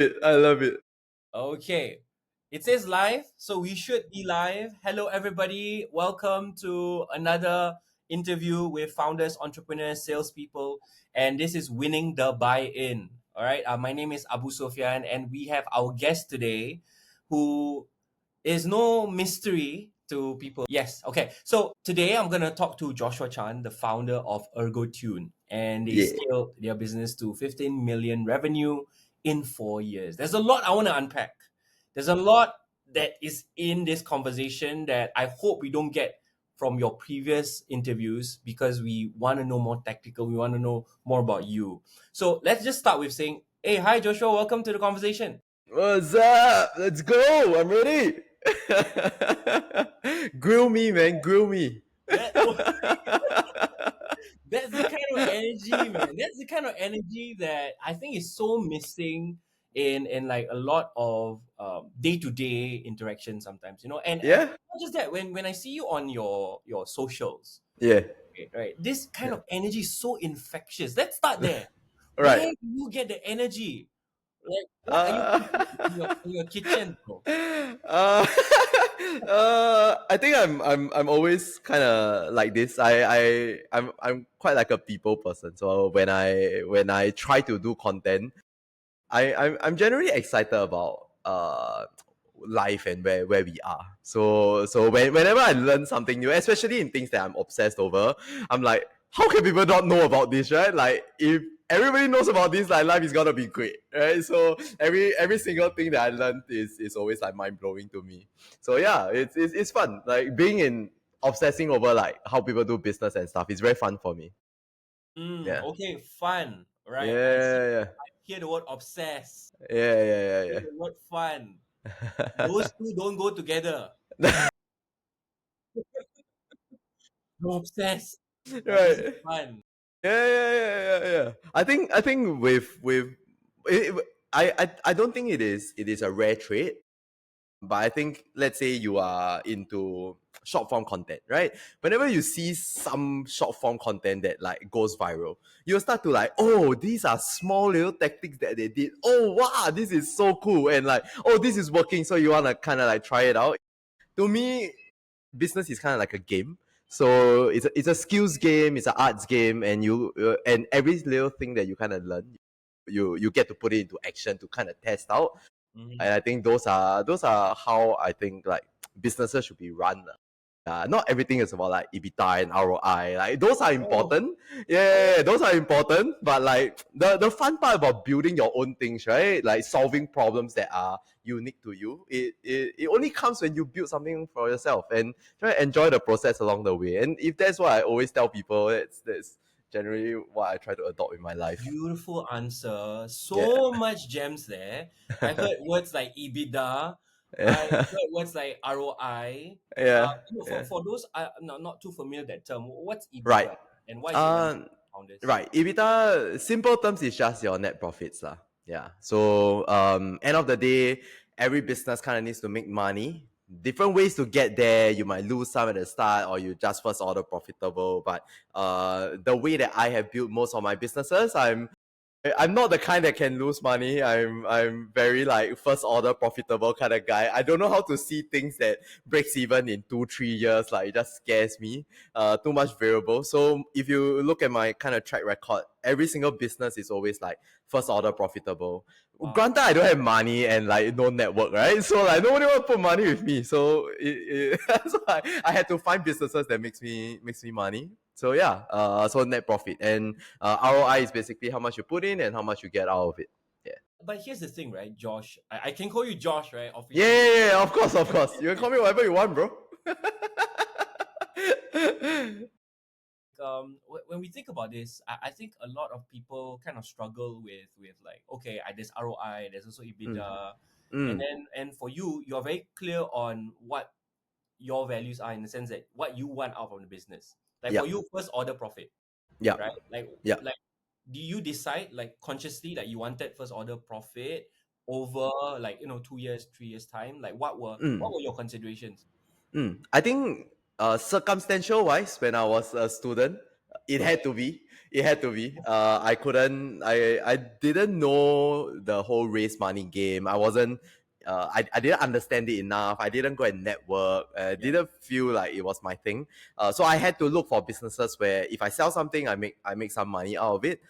I love it. Okay. It says live, so we should be live. Hello, everybody. Welcome to another interview with founders, entrepreneurs, salespeople. And this is Winning the Buy-In. All right. My name is Abu Sofian, and we have our guest today who is no mystery to people. Yes. Okay. So today I'm going to talk to Joshua Chan, the founder of Ergotune, and they Yeah. scaled their business to 15 million revenue in 4 years. There's a lot I want to unpack. There's a lot that is in this conversation that I hope we don't get from your previous interviews because we want to know more tactical. We want to know more about you. So let's just start with saying, hey, hi, Joshua. Welcome to the conversation. What's up? Let's go. I'm ready. Grill me, man. Grill me. That, that's the kind of energy, man. That's the kind of energy that I think is so missing in like a lot of day to day interaction sometimes, and Yeah? not just that. When I see you on your socials, Yeah. right, this kind Yeah. of energy is so infectious. Let's start there. Right. Where do you get the energy? Like, what are you Uh, cooking in your kitchen, bro? I think I'm always kind of like this. I'm quite like a people person. So when I try to do content, I'm generally excited about life and where we are. So whenever I learn something new, especially in things that I'm obsessed over, I'm like, how can people not know about this, right? Like if everybody knows about this, like life is gonna be great, right? So every single thing that I learned is always like mind blowing to me. So yeah, it's fun. Like being in obsessing over like how people do business and stuff is very fun for me. Yeah. Okay, fun, right? I see. Yeah, I hear the word obsess. yeah, yeah, Hear yeah, the word fun. yeah, Those two don't go together. yeah. No obsessed. But this is Right. fun. Yeah. I think it, I don't think it is a rare trait, but I think let's say you are into short form content, right? Whenever you see some short form content that like goes viral, you'll start to like, oh, these are small little tactics that they did. Oh wow, this is so cool, and like, oh, this is working, so you wanna kind of like try it out. To me, business is kind of like a game. So it's a skills game, it's an arts game, and and every little thing that you kind of learn, you get to put it into action to kind of test out. Mhm. And I think those are how I think like businesses should be run. Not everything is about like EBITDA and ROI. Like those are Oh, important. oh. Yeah, those are important. But like the fun part about building your own things, right? Like solving problems that are unique to you. It only comes when you build something for yourself and try to enjoy the process along the way. And if that's what I always tell people, that's generally what I try to adopt in my life. Beautiful answer. Yeah. So much gems there. I heard words like EBITDA. I Yeah. heard words like ROI. Yeah. For, Yeah. for those not too familiar with that term, what's Right. EBITDA and why is it relevant Uh, to founders? right. EBITDA, simple terms, is just your net profits, lah. Yeah. So, end of the day, every business kind of needs to make money. Different ways to get there. You might lose some at the start, or you just first order profitable. But the way that I have built most of my businesses, I'm not the kind that can lose money. I'm very like first order profitable kind of guy. I don't know how to see things that breaks even in 2-3 years. Like it just scares me. Too much variable. So if you look at my kind of track record, every single business is always like first order profitable. Wow. Granted, I don't have money and like no network, right? So like nobody will put money with me. So so I had to find businesses that makes me money. So yeah, so net profit and ROI is basically how much you put in and how much you get out of it. Yeah. But here's the thing, right, Josh? I can call you Josh, right? Yeah, Officially. yeah, yeah, of course, of course. You can call me whatever you want, bro. When we think about this, I think a lot of people kind of struggle with like, okay, there's ROI, there's also Mm, EBITDA, and mm, then and for you, you're very clear on what your values are in the sense that what you want out from the business. Like yeah, for you, first order profit, yeah, right? yeah. Like, do you decide like consciously that you wanted first order profit over like 2 years, 3 years time? Like what Mm. were your considerations? I think circumstantial wise, when I was a student, it had to be. It had to be. I couldn't. I didn't know the whole raise money game. I wasn't. I didn't understand it enough. I didn't go and network. Didn't feel like it was my thing. So I had to look for businesses where if I sell something, I make some money out of it.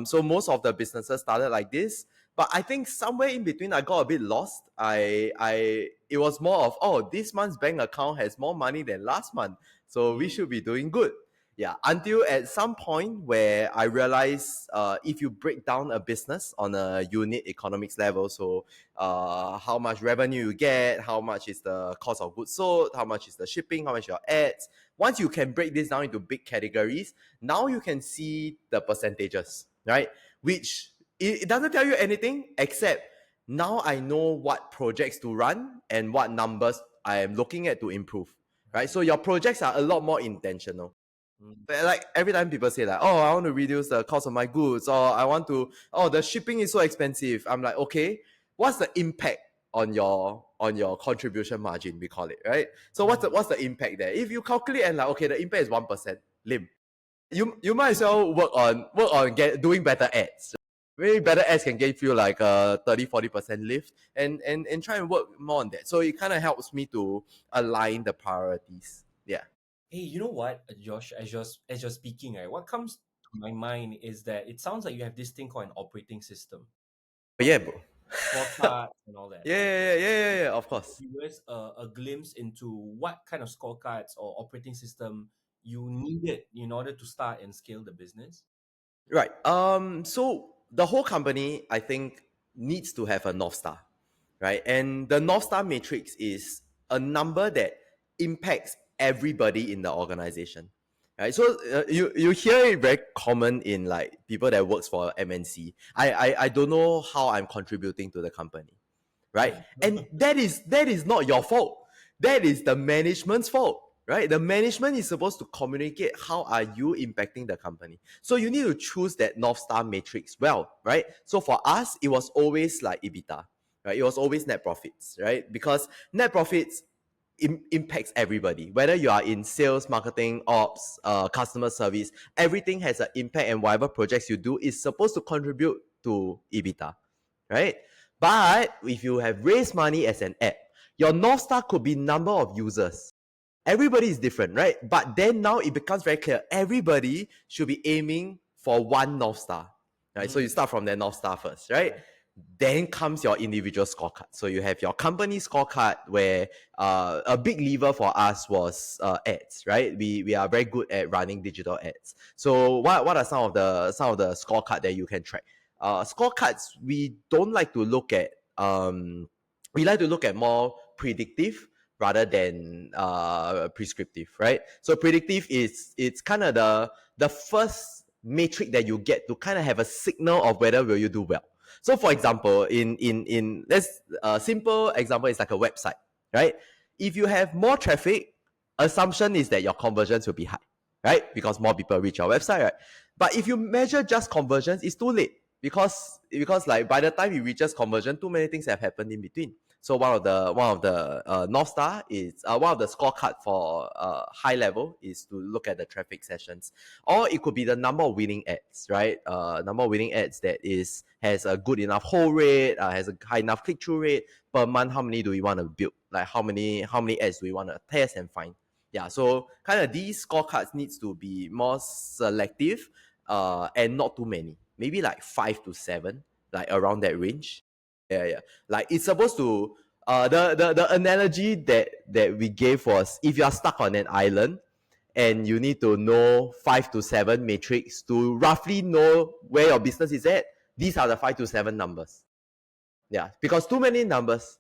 So most of the businesses started like this. But I think somewhere in between, I got a bit lost. It was more of, oh, this month's bank account has more money than last month, so we should be doing good. Yeah, until at some point where I realized if you break down a business on a unit economics level, so how much revenue you get, how much is the cost of goods sold, how much is the shipping, how much your ads. Once you can break this down into big categories, now you can see the percentages, right? Which it doesn't tell you anything except now I know what projects to run and what numbers I am looking at to improve, right? So your projects are a lot more intentional. Like every time people say like, oh, I want to reduce the cost of my goods, or I want to, oh, the shipping is so expensive. I'm like, okay, what's the impact on your contribution margin? We call it, right? So what's the impact there? If you calculate and like, okay, the impact is 1%, lim. You might as well work on doing better ads. Maybe better ads can give you like a 30-40% lift, and try and work more on that. So it kind of helps me to align the priorities. Yeah. Hey, you know what, Josh? As you're speaking, right? What comes to my mind is that it sounds like you have this thing called an operating system, But yeah, bro. scorecards, and all that, right? Yeah, of course. Give us a glimpse into what kind of scorecards or operating system you needed in order to start and scale the business. Right. So the whole company, I think, needs to have a North Star, right? And the North Star matrix is a number that impacts everybody in the organization, right? So you hear it very common in like people that works for MNC. I don't know how I'm contributing to the company, right? And that is not your fault. That is the management's fault, right? The management is supposed to communicate how are you impacting the company. So you need to choose that North Star matrix well, right? So for us, it was always like EBITDA, right? It was always net profits, right? Because net profits impacts everybody, whether you are in sales, marketing, ops, customer service. Everything has an impact, and whatever projects you do is supposed to contribute to EBITDA, right? But if you have raised money as an app, your North Star could be number of users. Everybody is different, right? But then now it becomes very clear. Everybody should be aiming for one North Star, right? So you start from that North Star first, right? Then comes your individual scorecard. So you have your company scorecard where a big lever for us was ads, right? We are very good at running digital ads. So what are some of the scorecard that you can track? Scorecards, we don't like to look at we like to look at more predictive rather than prescriptive, right? So predictive is it's kind of the first metric that you get to kind of have a signal of whether will you do well. So for example, in let's simple example is like a website, right? If you have more traffic, assumption is that your conversions will be high, right? Because more people reach your website, right? But if you measure just conversions, it's too late because like by the time it reaches conversion, too many things have happened in between. So one of the North Star is one of the scorecard for high level is to look at the traffic sessions, or it could be the number of winning ads, right? Number of winning ads that has a good enough hold rate, has a high enough click through rate per month. How many do we want to build? Like how many ads do we want to test and find? Yeah, so kind of these scorecards needs to be more selective, and not too many. Maybe like 5 to 7, like around that range. Yeah. Like it's supposed to the analogy that we gave was if you are stuck on an island and you need to know 5 to 7 metrics to roughly know where your business is at. These are the 5 to 7 numbers. Yeah, because too many numbers.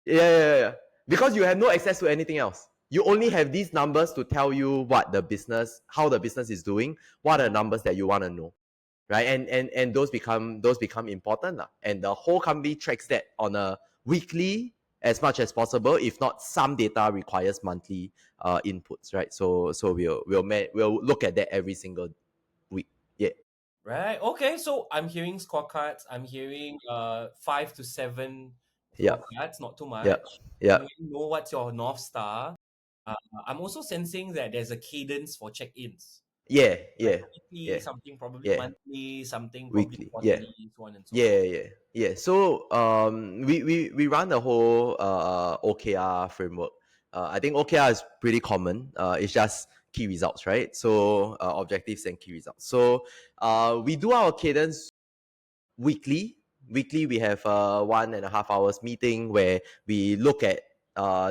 Yeah. Because you have no access to anything else. You only have these numbers to tell you how the business is doing, what are the numbers that you want to know, right? And those become important lah. And the whole company tracks that on a weekly as much as possible. If not, some data requires monthly inputs, right? So we'll look at that every single week. Yeah. Right. Okay. So I'm hearing scorecards. I'm hearing 5 to 7 Yeah. scorecards, not too Yeah. much. Yeah. You know what's your North Star. I'm also sensing that there's a cadence for check-ins. Yeah, Like yeah, weekly, yeah, something probably yeah. monthly, something probably Weekly. Yeah. quarterly, so on and so Yeah, forth. yeah, yeah. So we run the whole OKR framework. I think OKR is pretty common. It's just key results, right? So objectives and key results. So we do our cadence weekly. Weekly, we have a 1.5 hours meeting where we look at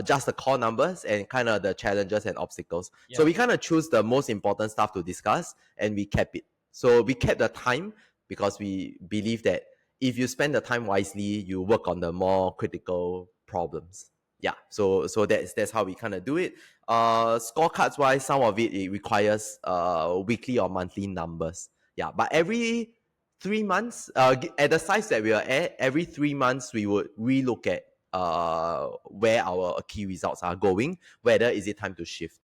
just the core numbers and kind of the challenges and obstacles. So Yeah. we kind of choose the most important stuff to discuss and we cap it. So we kept the time because we believe that if you spend the time wisely, you work on the more critical problems. Yeah, so that's how we kind of do it. Scorecards wise, some of it requires weekly or monthly numbers. Yeah, but every 3 months, at the size that we are at, every 3 months we would relook at where our key results are going, whether is it time to shift,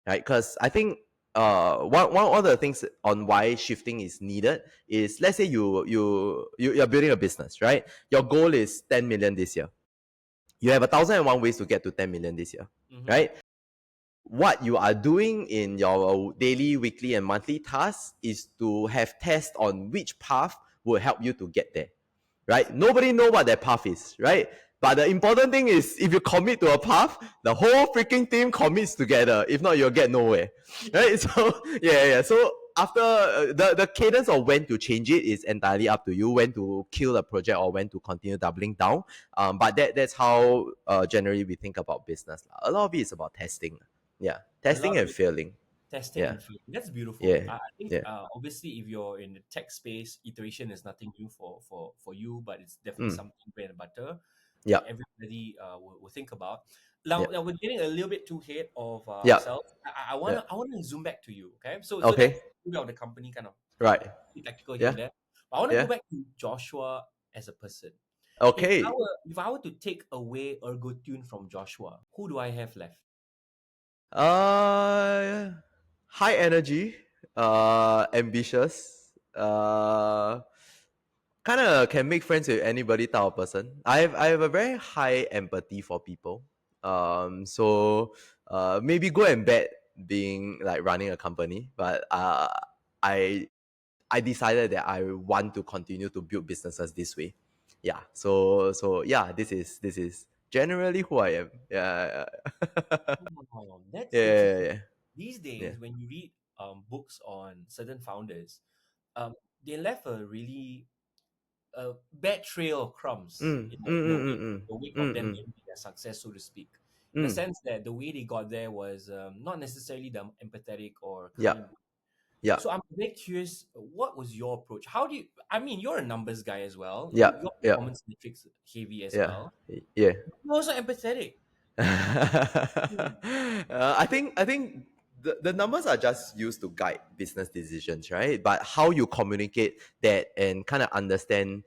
right? Because I think one of the things on why shifting is needed is, let's say you're building a business, right? Your goal is 10 million this year. You have 1,001 ways to get to 10 million this year, Mm-hmm. right? What you are doing in your daily, weekly, and monthly tasks is to have tests on which path will help you to get there, right? Nobody know what that path is, right? But the important thing is, if you commit to a path, the whole freaking team commits together. If not, you'll get nowhere, right? So yeah. So after the cadence of when to change it is entirely up to you. When to kill a project or when to continue doubling down. But that's how generally we think about business. A lot of it is about testing. Yeah, A lot testing of and it failing. testing Yeah, and feeling. That's beautiful. yeah, I think yeah. obviously if you're in the tech space, iteration is nothing new for you, but it's definitely Mm. something bread and butter Yeah, that everybody will think about. yeah, Now we're getting a little bit too ahead of yeah, ourselves. I yeah. wanna zoom back to you. Okay, so that's Okay, a bit of the company kind of right. be tactical here Yeah, and there. But I want to go yeah. back to Joshua as a person. Okay. If I were to take away Ergotune from Joshua, who do I have left? Uh, high energy, ambitious, kind of can make friends with anybody type of person. I have a very high empathy for people. So maybe good and bad being like running a company, but I I decided that I want to continue to build businesses this way. Yeah. So yeah, this is generally who I am. Yeah. Oh, that's Yeah. Yeah. interesting. Yeah. These Yeah. days, when you read books on certain founders, um, they left a really bad trail of crumbs Mm, mm, in a mm, way, mm, the wake of mm, them mm, getting their success, so to speak. In the mm. sense that the way they got there was not necessarily the empathetic or Yeah. kind. Yeah. So I'm very curious, what was your approach? How do you, I mean, you're a numbers guy as well. Yeah. You're Yeah. performance metrics heavy as Yeah. well. Yeah. You're also empathetic. Hmm. I think the numbers are just used to guide business decisions, right? But how you communicate that and kind of understand,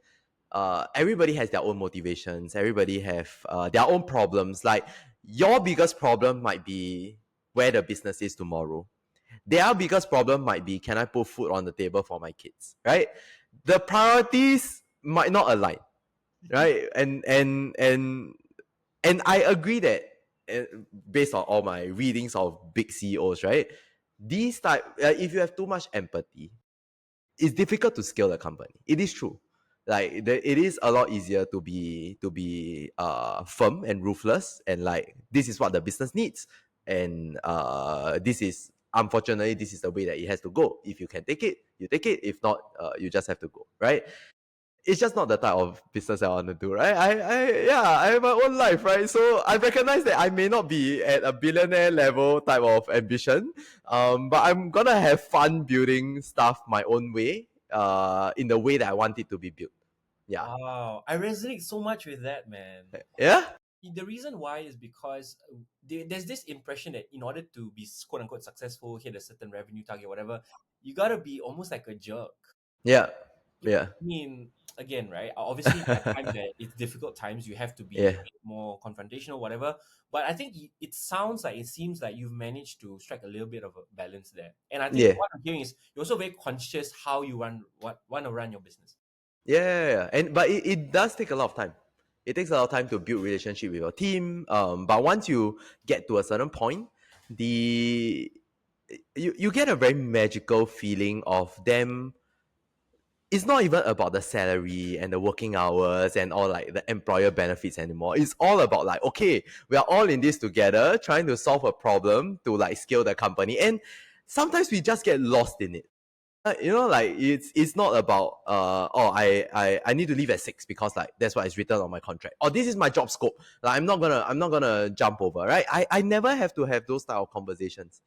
everybody has their own motivations. Everybody have their own problems. Like your biggest problem might be where the business is tomorrow. Their biggest problem might be, can I put food on the table for my kids, right? The priorities might not align, right? And I agree that, uh, based on all my readings of big CEOs, right? These type, if you have too much empathy, it's difficult to scale a company. It is true. Like it is a lot easier to be firm and ruthless and like, this is what the business needs, and this is, unfortunately, this is the way that it has to go. If you can take it, you take it. If not, you just have to go, right? It's just not the type of business I want to do, right? Yeah, I have my own life, right? So I recognize that I may not be at a billionaire level type of ambition, but I'm gonna have fun building stuff my own way, in the way that I want it to be built. Yeah, Wow, I resonate so much with that, man. yeah, The reason why is because there's this impression that in order to be quote unquote successful, hit a certain revenue target, whatever, you gotta be almost like a jerk. yeah, I yeah, mean, again, right? Obviously, there are times that it's difficult times. You have to be yeah, a bit more confrontational, whatever. But I think it seems like you've managed to strike a little bit of a balance there. And I think yeah. what I'm hearing is you're also very conscious how you want to run your business. Yeah. And but it does take a lot of time. It takes a lot of time to build relationship with your team. But once you get to a certain point, the you get a very magical feeling of them. It's not even about the salary and the working hours and all like the employer benefits anymore. It's all about like, okay, we are all in this together, trying to solve a problem to like scale the company. And sometimes we just get lost in it. Like it's not about I need to leave at 6 because like that's what is written on my contract. Or this is my job scope. Like I'm not gonna jump over, right? I never have to have those type of conversations.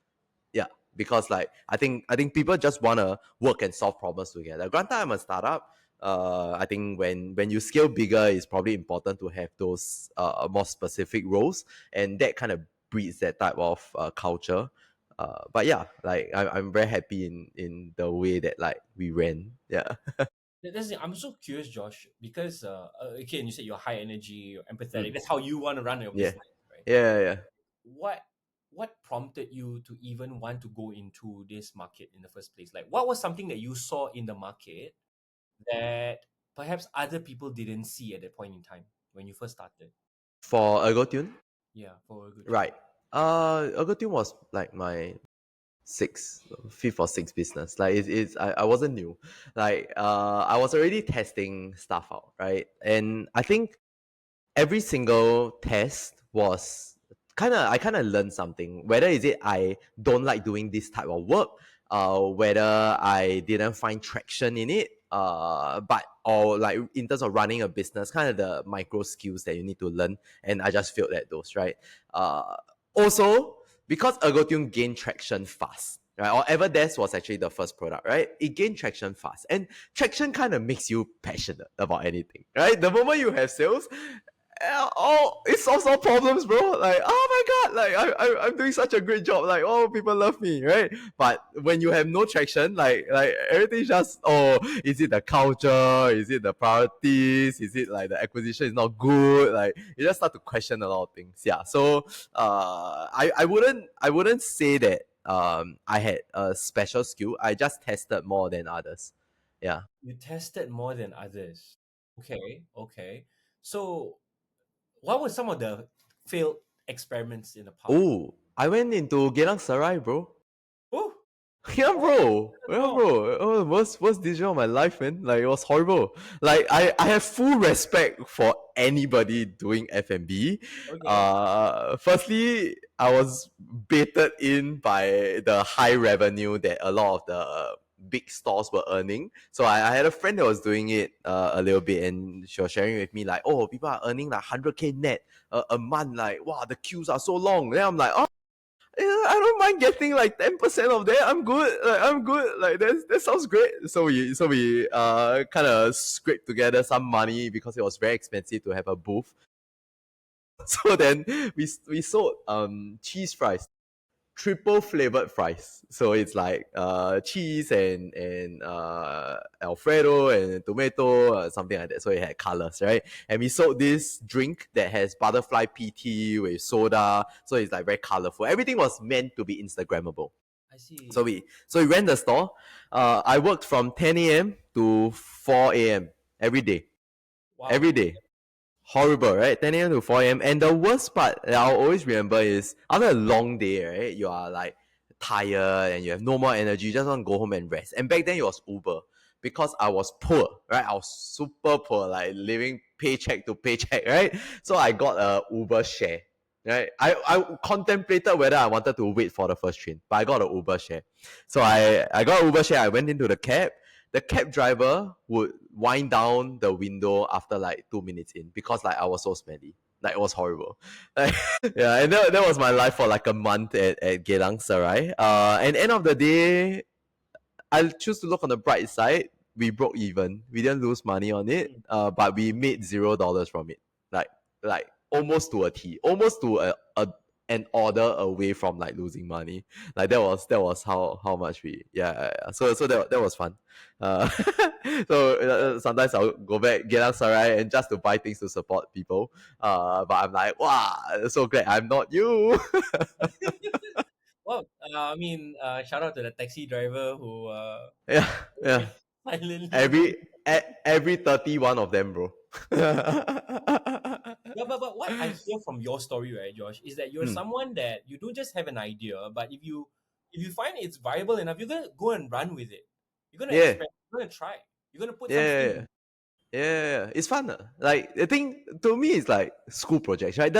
Yeah, because like I think people just wanna work and solve problems together. Granted, I'm a startup. I think when you scale bigger, it's probably important to have those more specific roles, and that kind of breeds that type of culture. But yeah, like I'm very happy in the way that like we ran. Yeah. I'm so curious, Josh, because again, you said you're high energy, you're empathetic. Mm. That's how you want to run your Yeah. business, right? Yeah. Yeah. What what prompted you to even want to go into this market in the first place? Like, what was something that you saw in the market that perhaps other people didn't see at that point in time when you first started? For Ergotune, Yeah, for Ergotune. right? Ergotune was like my fifth or sixth business. Like I wasn't new. Like I was already testing stuff out, right? And I think every single test was I kind of learned something. Whether is it I don't like doing this type of work, whether I didn't find traction in it, but or like in terms of running a business, kind of the micro skills that you need to learn, and I just failed at those, right? Also because Ergotune gained traction fast. Right, or Everdesk was actually the first product, right? It gained traction fast, and traction kind of makes you passionate about anything, right? The moment you have sales, it solves all problems, bro. Like, oh my god, like I'm doing such a great job. Like, oh, people love me, right? But when you have no traction, like everything's just, oh, is it the culture? Is it the priorities? Is it like the acquisition is not good? Like, you just start to question a lot of things. Yeah. So, I wouldn't say that I had a special skill. I just tested more than others. Yeah. You tested more than others. Okay, okay. So, what were some of the failed experiments in the past? Oh, I went into Geylang Serai, bro. Oh, Yeah, oh, bro. I don't Yeah, know. bro. Oh, worst decision of my life, man. Like it was horrible. Like I have full respect for anybody doing F&B. Okay. Firstly, I was baited in by the high revenue that a lot of the big stores were earning. So I had a friend that was doing it a little bit, and she was sharing with me like, oh, people are earning like 100K net a month. Like, wow, the queues are so long. Then I'm like, oh, I don't mind getting like 10% of that. I'm good. Like I'm good. Like that sounds great. So we kind of scraped together some money because it was very expensive to have a booth. So then we sold cheese fries, triple flavored fries. So it's like cheese and Alfredo and tomato, something like that. So it had colors, right? And we sold this drink that has butterfly PT with soda. So it's like very colorful. Everything was meant to be Instagrammable. I see. So we ran the store. I worked from 10 a.m. to 4 a.m. every day. Wow. Every day. Horrible, right? 10 a.m. to 4 a.m. And the worst part that I'll always remember is after a long day, right? You are like tired and you have no more energy. You just want to go home and rest. And back then it was Uber because I was poor, right? I was super poor, like living paycheck to paycheck, right? So I got a Uber share. Right, I contemplated whether I wanted to wait for the first train, but I got an Uber share. So I got an Uber share. I went into the cab. The cab driver would wind down the window after like 2 minutes in because like I was so smelly. Like it was horrible. Yeah, and that was my life for like a month at Geylang Serai. And end of the day, I choose to look on the bright side. We broke even. We didn't lose money on it. Mm. But we made $0 from it. Like almost to a T. Almost to an order away from like losing money. Like that was how much we So that was fun. Uh, sometimes I'll go back get Sarai and just to buy things to support people. But I'm like, wow, so glad I'm not you. Well, shout out to the taxi driver who Yeah, yeah. silently Every went. every 31 of them, bro. But what I hear from your story, right, Josh, is that you're Mm, someone that you don't just have an idea, but if you if you find it's viable enough, you're gonna go and run with it. You're gonna Yeah. experiment. You're gonna try. You're gonna put some Yeah. skin Yeah. in. Yeah, it's fun. Like the thing to me is like school projects, right?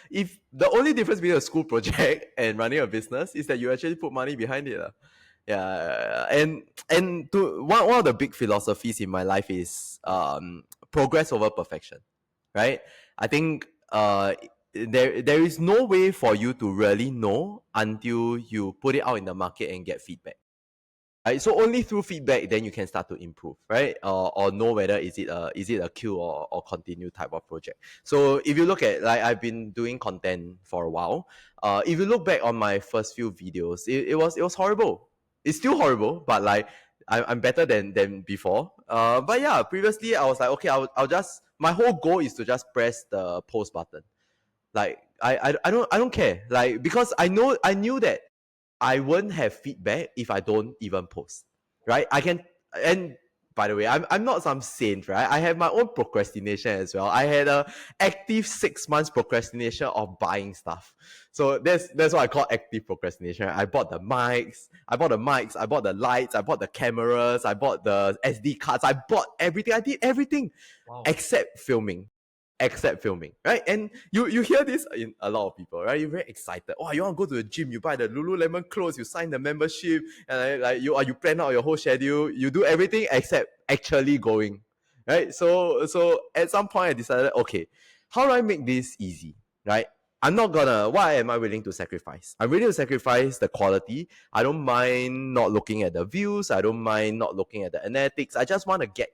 If the only difference between a school project and running a business is that you actually put money behind it. Yeah. And to one of the big philosophies in my life is progress over perfection. Right? I think there is no way for you to really know until you put it out in the market and get feedback. Right? So only through feedback then you can start to improve, right? Or know whether is it a kill or continue type of project. So if you look at, like, I've been doing content for a while. If you look back on my first few videos, it was horrible. It's still horrible, but like I'm better than before. But yeah, previously I was like, okay, I'll just, my whole goal is to just press the post button. Like I don't care. Like, because I knew that I won't have feedback if I don't even post. Right? I can, and by the way, I'm not some saint, right? I have my own procrastination as well. I had a active 6 months procrastination of buying stuff. So that's what I call active procrastination. I bought the mics, I bought the lights, I bought the cameras, I bought the SD cards, I bought everything. I did everything Wow. except filming. Right? And you hear this in a lot of people, right? You're very excited. Oh, you want to go to the gym, you buy the Lululemon clothes, you sign the membership, and like you plan out your whole schedule, you do everything except actually going, right? So at some point I decided, okay, how do I make this easy, right? Why am I willing to sacrifice? I'm willing to sacrifice the quality. I don't mind not looking at the views. I don't mind not looking at the analytics. I just want to get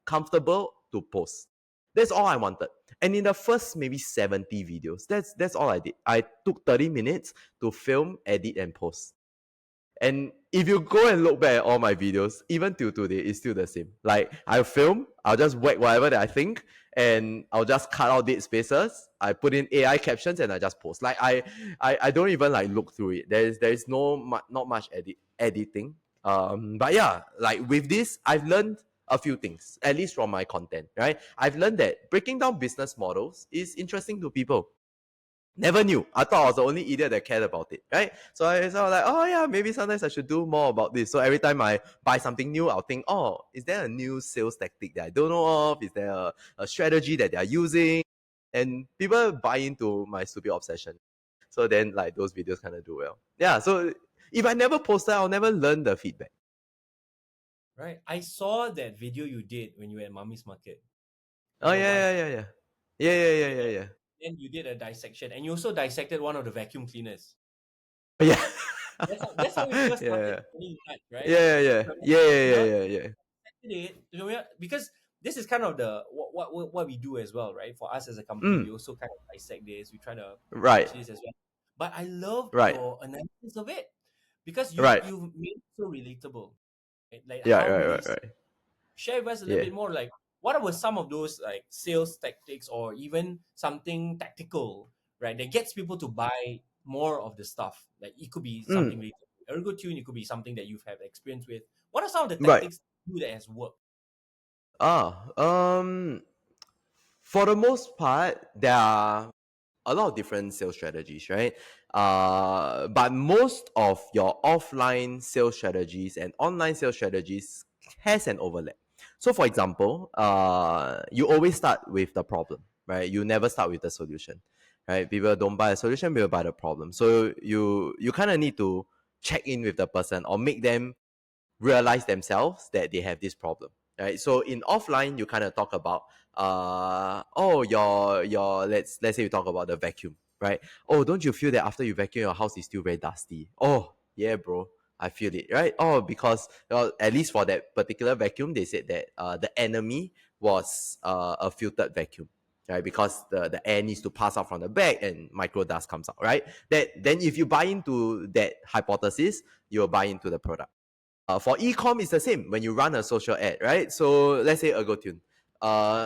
comfortable to post. That's all I wanted. And in the first maybe 70 videos, that's all I did. I took 30 minutes to film, edit, and post. And if you go and look back at all my videos, even till today, it's still the same. Like, I'll film, I'll just whack whatever that I think, and I'll just cut out dead spaces. I put in AI captions and I just post. Like, I don't even like look through it. There's not much editing. But yeah, like with this, I've learned a few things, at least from my content, right? I've learned that breaking down business models is interesting to people. Never knew. I thought I was the only idiot that cared about it, right? So I was like, oh yeah, maybe sometimes I should do more about this. So every time I buy something new, I'll think, oh, is there a new sales tactic that I don't know of? Is there a strategy that they are using? And people buy into my stupid obsession. So then, like, those videos kind of do well. Yeah. So if I never posted, I'll never learn the feedback. Right. I saw that video you did when you were at Mummy's Market. Oh Your wife. yeah. Then you did a dissection, and you also dissected one of the vacuum cleaners. Yeah. That's how we first started Yeah. getting in touch, right? Yeah. Because this is kind of the what we do as well, right? For us as a company, Mm, we also kind of dissect this. We try to right. teach this as well. But I love Right. your analysis of it because you Right. you made it so relatable. Right? Like Yeah. how do Right. we Right. Right. share with us a little Yeah. bit more? Like what were some of those like sales tactics or even something tactical, right? That gets people to buy more of the stuff. Like it could be something Mm, related to Ergotune, it could be something that you've had experience with. What are some of the right. tactics you do that has worked? Ah. For the most part, there are a lot of different sales strategies, right? But most of your offline sales strategies and online sales strategies has an overlap. So, for example, you always start with the problem, right? You never start with the solution, right? People don't buy a solution; people buy the problem. So you kind of need to check in with the person or make them realize themselves that they have this problem, right? So in offline you kind of talk about your let's say you talk about the vacuum, right? Oh, don't you feel that after you vacuum your house is still very dusty? Oh yeah, bro, I feel it, right? Oh, because at least for that particular vacuum they said that the enemy was a filtered vacuum, right? Because the air needs to pass out from the back and micro dust comes out, right? That then if you buy into that hypothesis, you'll buy into the product. For e-com, it's the same when you run a social ad, right? So let's say Ergotune.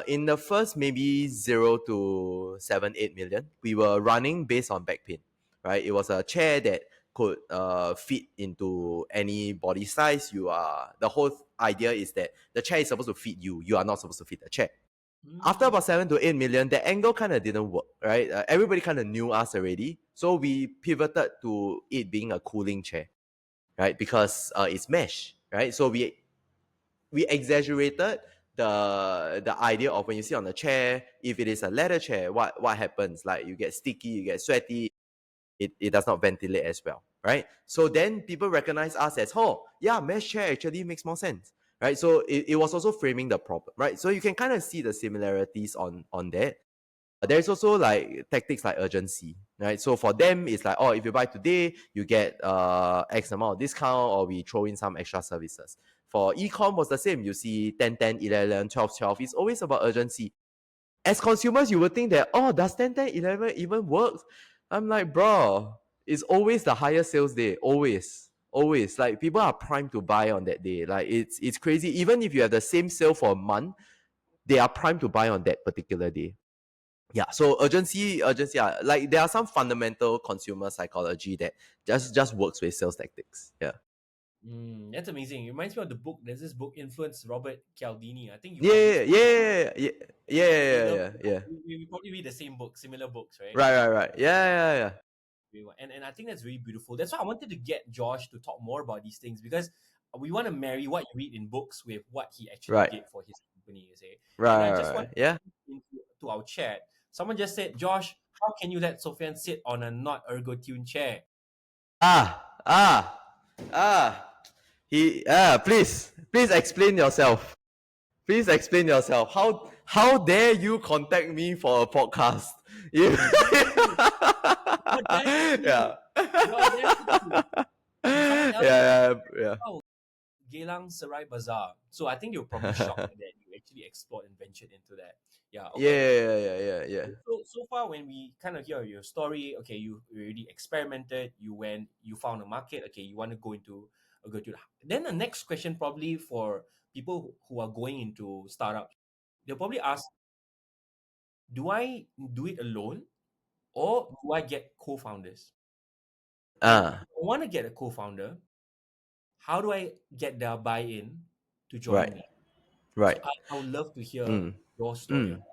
In the first maybe 0 to 7, 8 million, we were running based on back pain, right? It was a chair that could fit into any body size. The whole idea is that the chair is supposed to fit you. You are not supposed to fit the chair. After about 7 to 8 million, the angle kind of didn't work, right? Everybody kind of knew us already. So we pivoted to it being a cooling chair, right? Because it's mesh, right? So we exaggerated the idea of when you sit on the chair, if it is a leather chair, what happens? Like you get sticky, you get sweaty, it does not ventilate as well, right? So then people recognize us as, oh, yeah, mesh chair actually makes more sense, right? So it was also framing the problem, right? So you can kind of see the similarities on that. There's also like tactics like urgency, right? So for them, it's like, oh, if you buy today, you get X amount of discount, or we throw in some extra services. For e-com was the same. You see 10, 10, 11, 12, 12. It's always about urgency. As consumers, you would think that, oh, does 10, 10, 11 even work? I'm like, bro, it's always the highest sales day. Always. Always. Like people are primed to buy on that day. Like it's crazy. Even if you have the same sale for a month, they are primed to buy on that particular day. Yeah, so urgency, like there are some fundamental consumer psychology that just works with sales tactics. Yeah. That's amazing. It reminds me of the book. There's this book, Influence, Robert Cialdini. I think you probably Yeah, spoke about yeah, yeah, yeah, yeah, similar. yeah, yeah. We probably read the same book, similar books, right? Right. Yeah, yeah. And I think that's really beautiful. That's why I wanted to get Josh to talk more about these things, because we want to marry what you read in books with what he actually Right. did for his company, you say. And I just want Right. Yeah. into our chat. Someone just said, Josh, how can you let Sofian sit on a not Ergotune chair? Ah, ah, ah. Please explain yourself. Please explain yourself. How dare you contact me for a podcast? You- The audacity! yeah. The audacity! And someone else just yeah, yeah. oh, Geylang Serai Bazaar. So I think they were probably shocked that you actually explored and ventured into that. Yeah, okay. Yeah. So far, when we kind of hear your story, okay, you already experimented, you went, you found a market, okay, you want to go into a good. Then the next question, probably for people who are going into startups, they'll probably ask, do I do it alone or do I get co-founders? And if Ah, I want to get a co-founder, how do I get their buy-in to join right, me? So right. I would love to hear Mm, your story on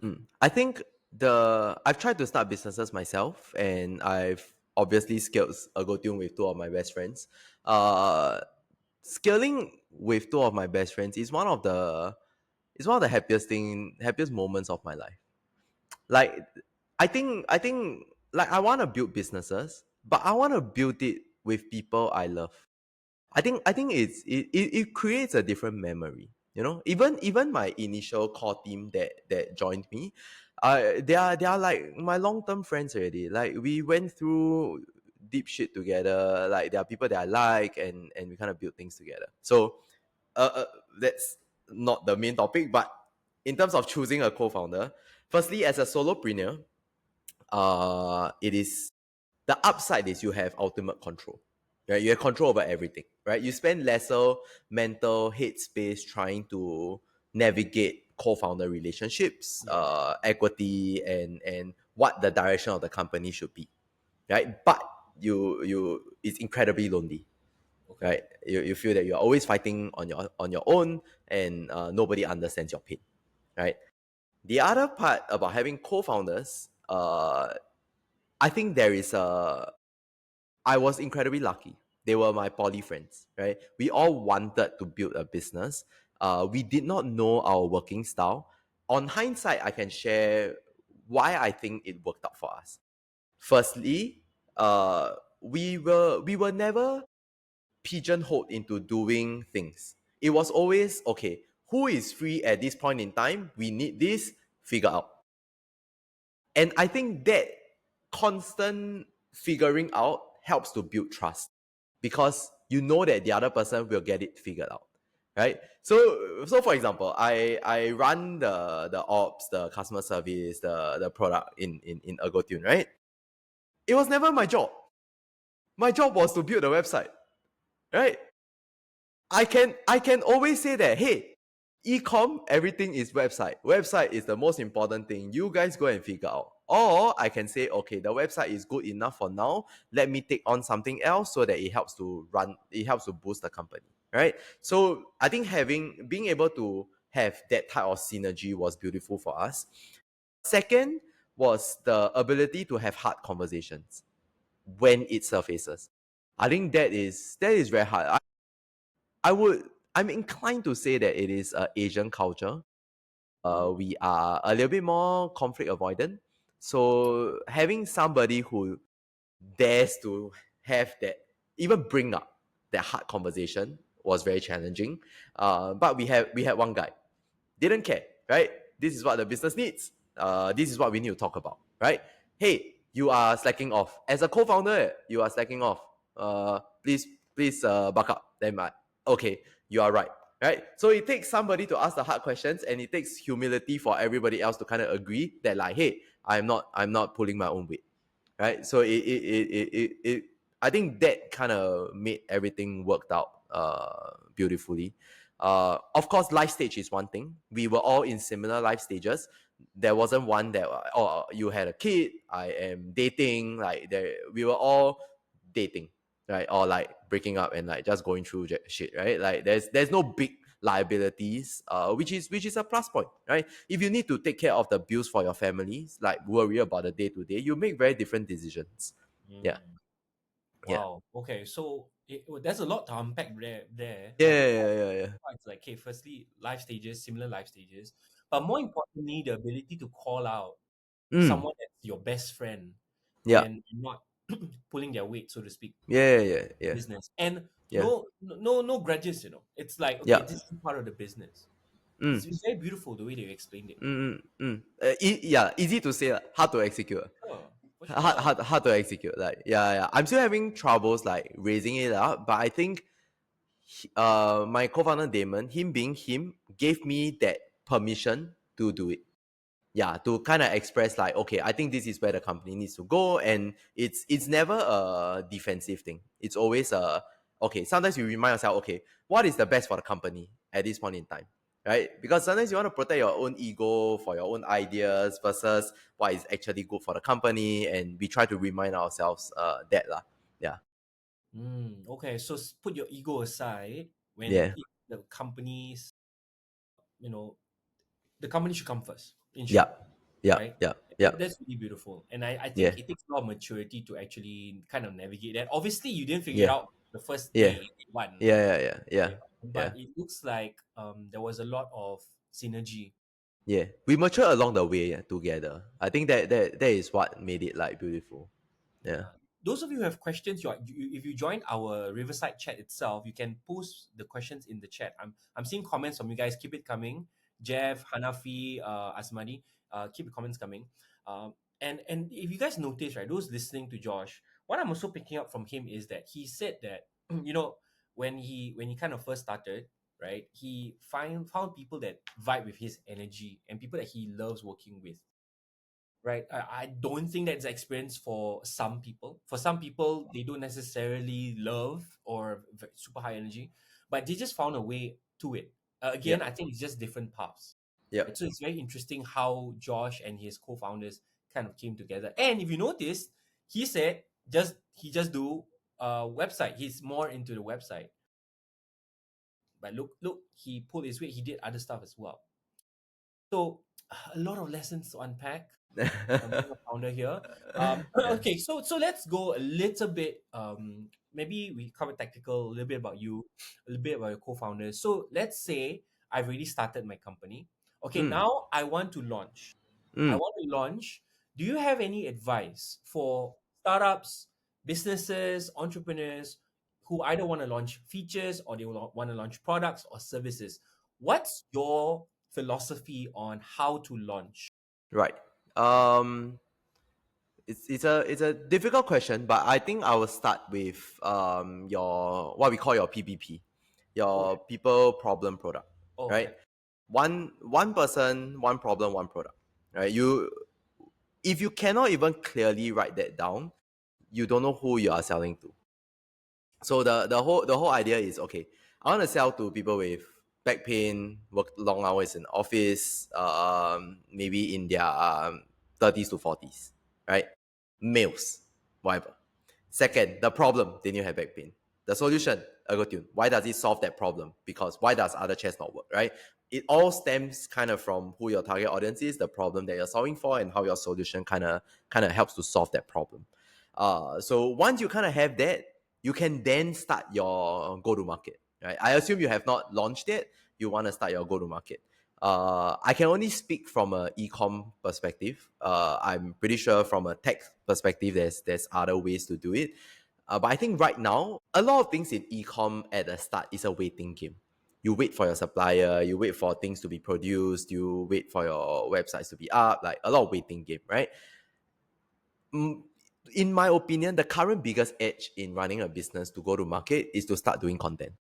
mm, I think I've tried to start businesses myself, and I've obviously scaled Ergotune with two of my best friends. Uh, Scaling with two of my best friends is one of the happiest moments of my life. Like I think like I want to build businesses, but I want to build it with people I love. I think it creates a different memory. You know, even my initial core team that joined me, they are like my long term friends already. Like we went through deep shit together. Like there are people that I like, and we kind of build things together. So that's not the main topic, but in terms of choosing a co-founder, firstly, as a solopreneur, it is the upside is you have ultimate control. Right? You have control over everything. Right? You spend lesser mental headspace trying to navigate co-founder relationships, yeah. equity, and what the direction of the company should be. Right? But it's incredibly lonely. Okay. Right? You feel that you're always fighting on your own, and nobody understands your pain. Right? The other part about having co-founders, I think there is a. I was incredibly lucky. They were my poly friends, right? We all wanted to build a business. We did not know our working style. On hindsight, I can share why I think it worked out for us. Firstly, we were never pigeonholed into doing things. It was always okay. Who is free at this point in time? We need this. Figure out. And I think that constant figuring out helps to build trust, because you know that the other person will get it figured out, right? So for example, I run the ops, the customer service, the product in Ergotune, right? It was never my job. My job was to build a website, right? I can always say that, hey, e-com, everything is website. Website is the most important thing. You guys go and figure out. Or I can say, okay, the website is good enough for now. Let me take on something else so that it helps to boost the company. Right? So I think being able to have that type of synergy was beautiful for us. Second was the ability to have hard conversations. when it surfaces. I think that is very hard. I'm inclined to say that it is an Asian culture. We are a little bit more conflict avoidant. So having somebody who dares to have that, even bring up that hard conversation was very challenging. But we had one guy, didn't care, right? This is what the business needs. This is what we need to talk about, right? Hey, you are slacking off. As a co-founder, you are slacking off. Please buck up. Then okay, you are right? So it takes somebody to ask the hard questions, and it takes humility for everybody else to kind of agree that like, hey, I'm not pulling my own weight, right? So I think that kind of made everything worked out beautifully. Of course, life stage is one thing. We were all in similar life stages. There wasn't one that you had a kid, I am dating. Like we were all dating, right? Or like breaking up and like just going through shit, right? Like there's no big liabilities, which is a plus point, right? If you need to take care of the bills for your families, like worry about the day to day, you make very different decisions. Yeah, Mm. yeah, Wow. Okay. So there's a lot to unpack there. yeah, Like yeah, yeah, yeah. it's like, okay, firstly, life stages, similar life stages, but more importantly, the ability to call out Mm, someone that's your best friend yeah, and not pulling their weight, so to speak, yeah, yeah, yeah, business. And yeah, no grudges, It's like, okay, yeah. this is part of the business. Mm, It's very beautiful the way they explained it. yeah, easy to say, hard to execute. Sure, for Hard, sure. hard, hard to execute. Like, yeah. I'm still having troubles like raising it up, but I think my co-founder Damon, him being him, gave me that permission to do it. Yeah, to kind of express like, okay, I think this is where the company needs to go, and it's never a defensive thing. It's always a okay. Sometimes you remind yourself, okay, what is the best for the company at this point in time, right? Because sometimes you want to protect your own ego for your own ideas versus what is actually good for the company, and we try to remind ourselves that lah. Yeah, Okay, so put your ego aside when yeah, the company's, you know, the company should come first, in yeah, short, yeah, right? yeah, yeah, That's really beautiful. And I yeah, think it takes a lot of maturity to actually kind of navigate that. Obviously, you didn't figure it yeah, out the first yeah, day, one, yeah, yeah, yeah, yeah, okay? yeah. But it looks like there was a lot of synergy. Yeah, we mature along the way, yeah, together. I think that is what made it like beautiful. Yeah, Yeah. Those of you who have questions, if you join our Riverside chat itself, you can post the questions in the chat. I'm seeing comments from you guys. Keep it coming. Jeff, Hanafi, Asmadi, keep the comments coming. And if you guys notice, right, those listening to Josh, what I'm also picking up from him is that he said that when he kind of first started, right, he found people that vibe with his energy and people that he loves working with, right? I don't think that's the experience for some people. For some people, they don't necessarily love or super high energy, but they just found a way to it. yeah, Again, I think it's just different paths. yeah. Right? So it's very interesting how Josh and his co-founders kind of came together. And if you notice, he said he just do a website. He's more into the website. But look, he pulled his weight. He did other stuff as well. So a lot of lessons to unpack from being a founder here. Yeah. Okay, so let's go a little bit. Maybe we cover tactical, a little bit about you, a little bit about your co-founders. So let's say I've already started my company. Okay, Mm, now I want to launch. I mm, want to launch. Do you have any advice for startups, businesses, entrepreneurs who either want to launch features or they want to launch products or services? What's your philosophy on how to launch? right. Um, it's a difficult question, but I think I will start with your what we call your PPP, Okay. your people problem product, Oh, right? okay. One person, one problem, one product, right? If you cannot even clearly write that down, you don't know who you are selling to. So the whole idea is, okay, I want to sell to people with back pain, work long hours in office, maybe in their 30s to 40s, right? Males, whatever. Second, the problem, they need to have back pain. The solution, Ergotune. Why does it solve that problem? Because why does other chairs not work, right? It all stems kind of from who your target audience is, the problem that you're solving for, and how your solution kind of helps to solve that problem. So once you kind of have that, you can then start your go-to-market, right? I assume you have not launched yet. You want to start your go-to-market. I can only speak from an e-com perspective. I'm pretty sure from a tech perspective, there's other ways to do it. But I think right now, a lot of things in e-com at the start is a waiting game. You wait for your supplier, you wait for things to be produced, you wait for your websites to be up, like a lot of waiting game, right? In my opinion, the current biggest edge in running a business to go to market is to start doing content.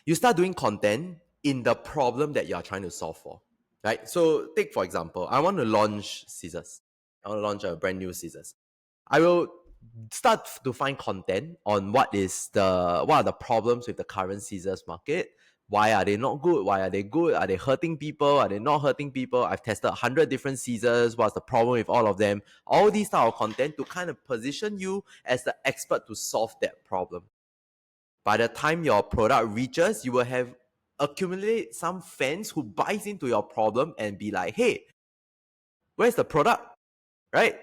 You start doing content in the problem that you are trying to solve for, right? So take, for example, I want to launch scissors. I want to launch a brand new scissors. I will start to find content on what are the problems with the current scissors market. Why are they not good? Why are they good? Are they hurting people? Are they not hurting people? I've tested 100 different scissors. What's the problem with all of them? All these type of content to kind of position you as the expert to solve that problem. By the time your product reaches, you will have accumulate some fans who buys into your problem and be like, hey, where's the product? Right?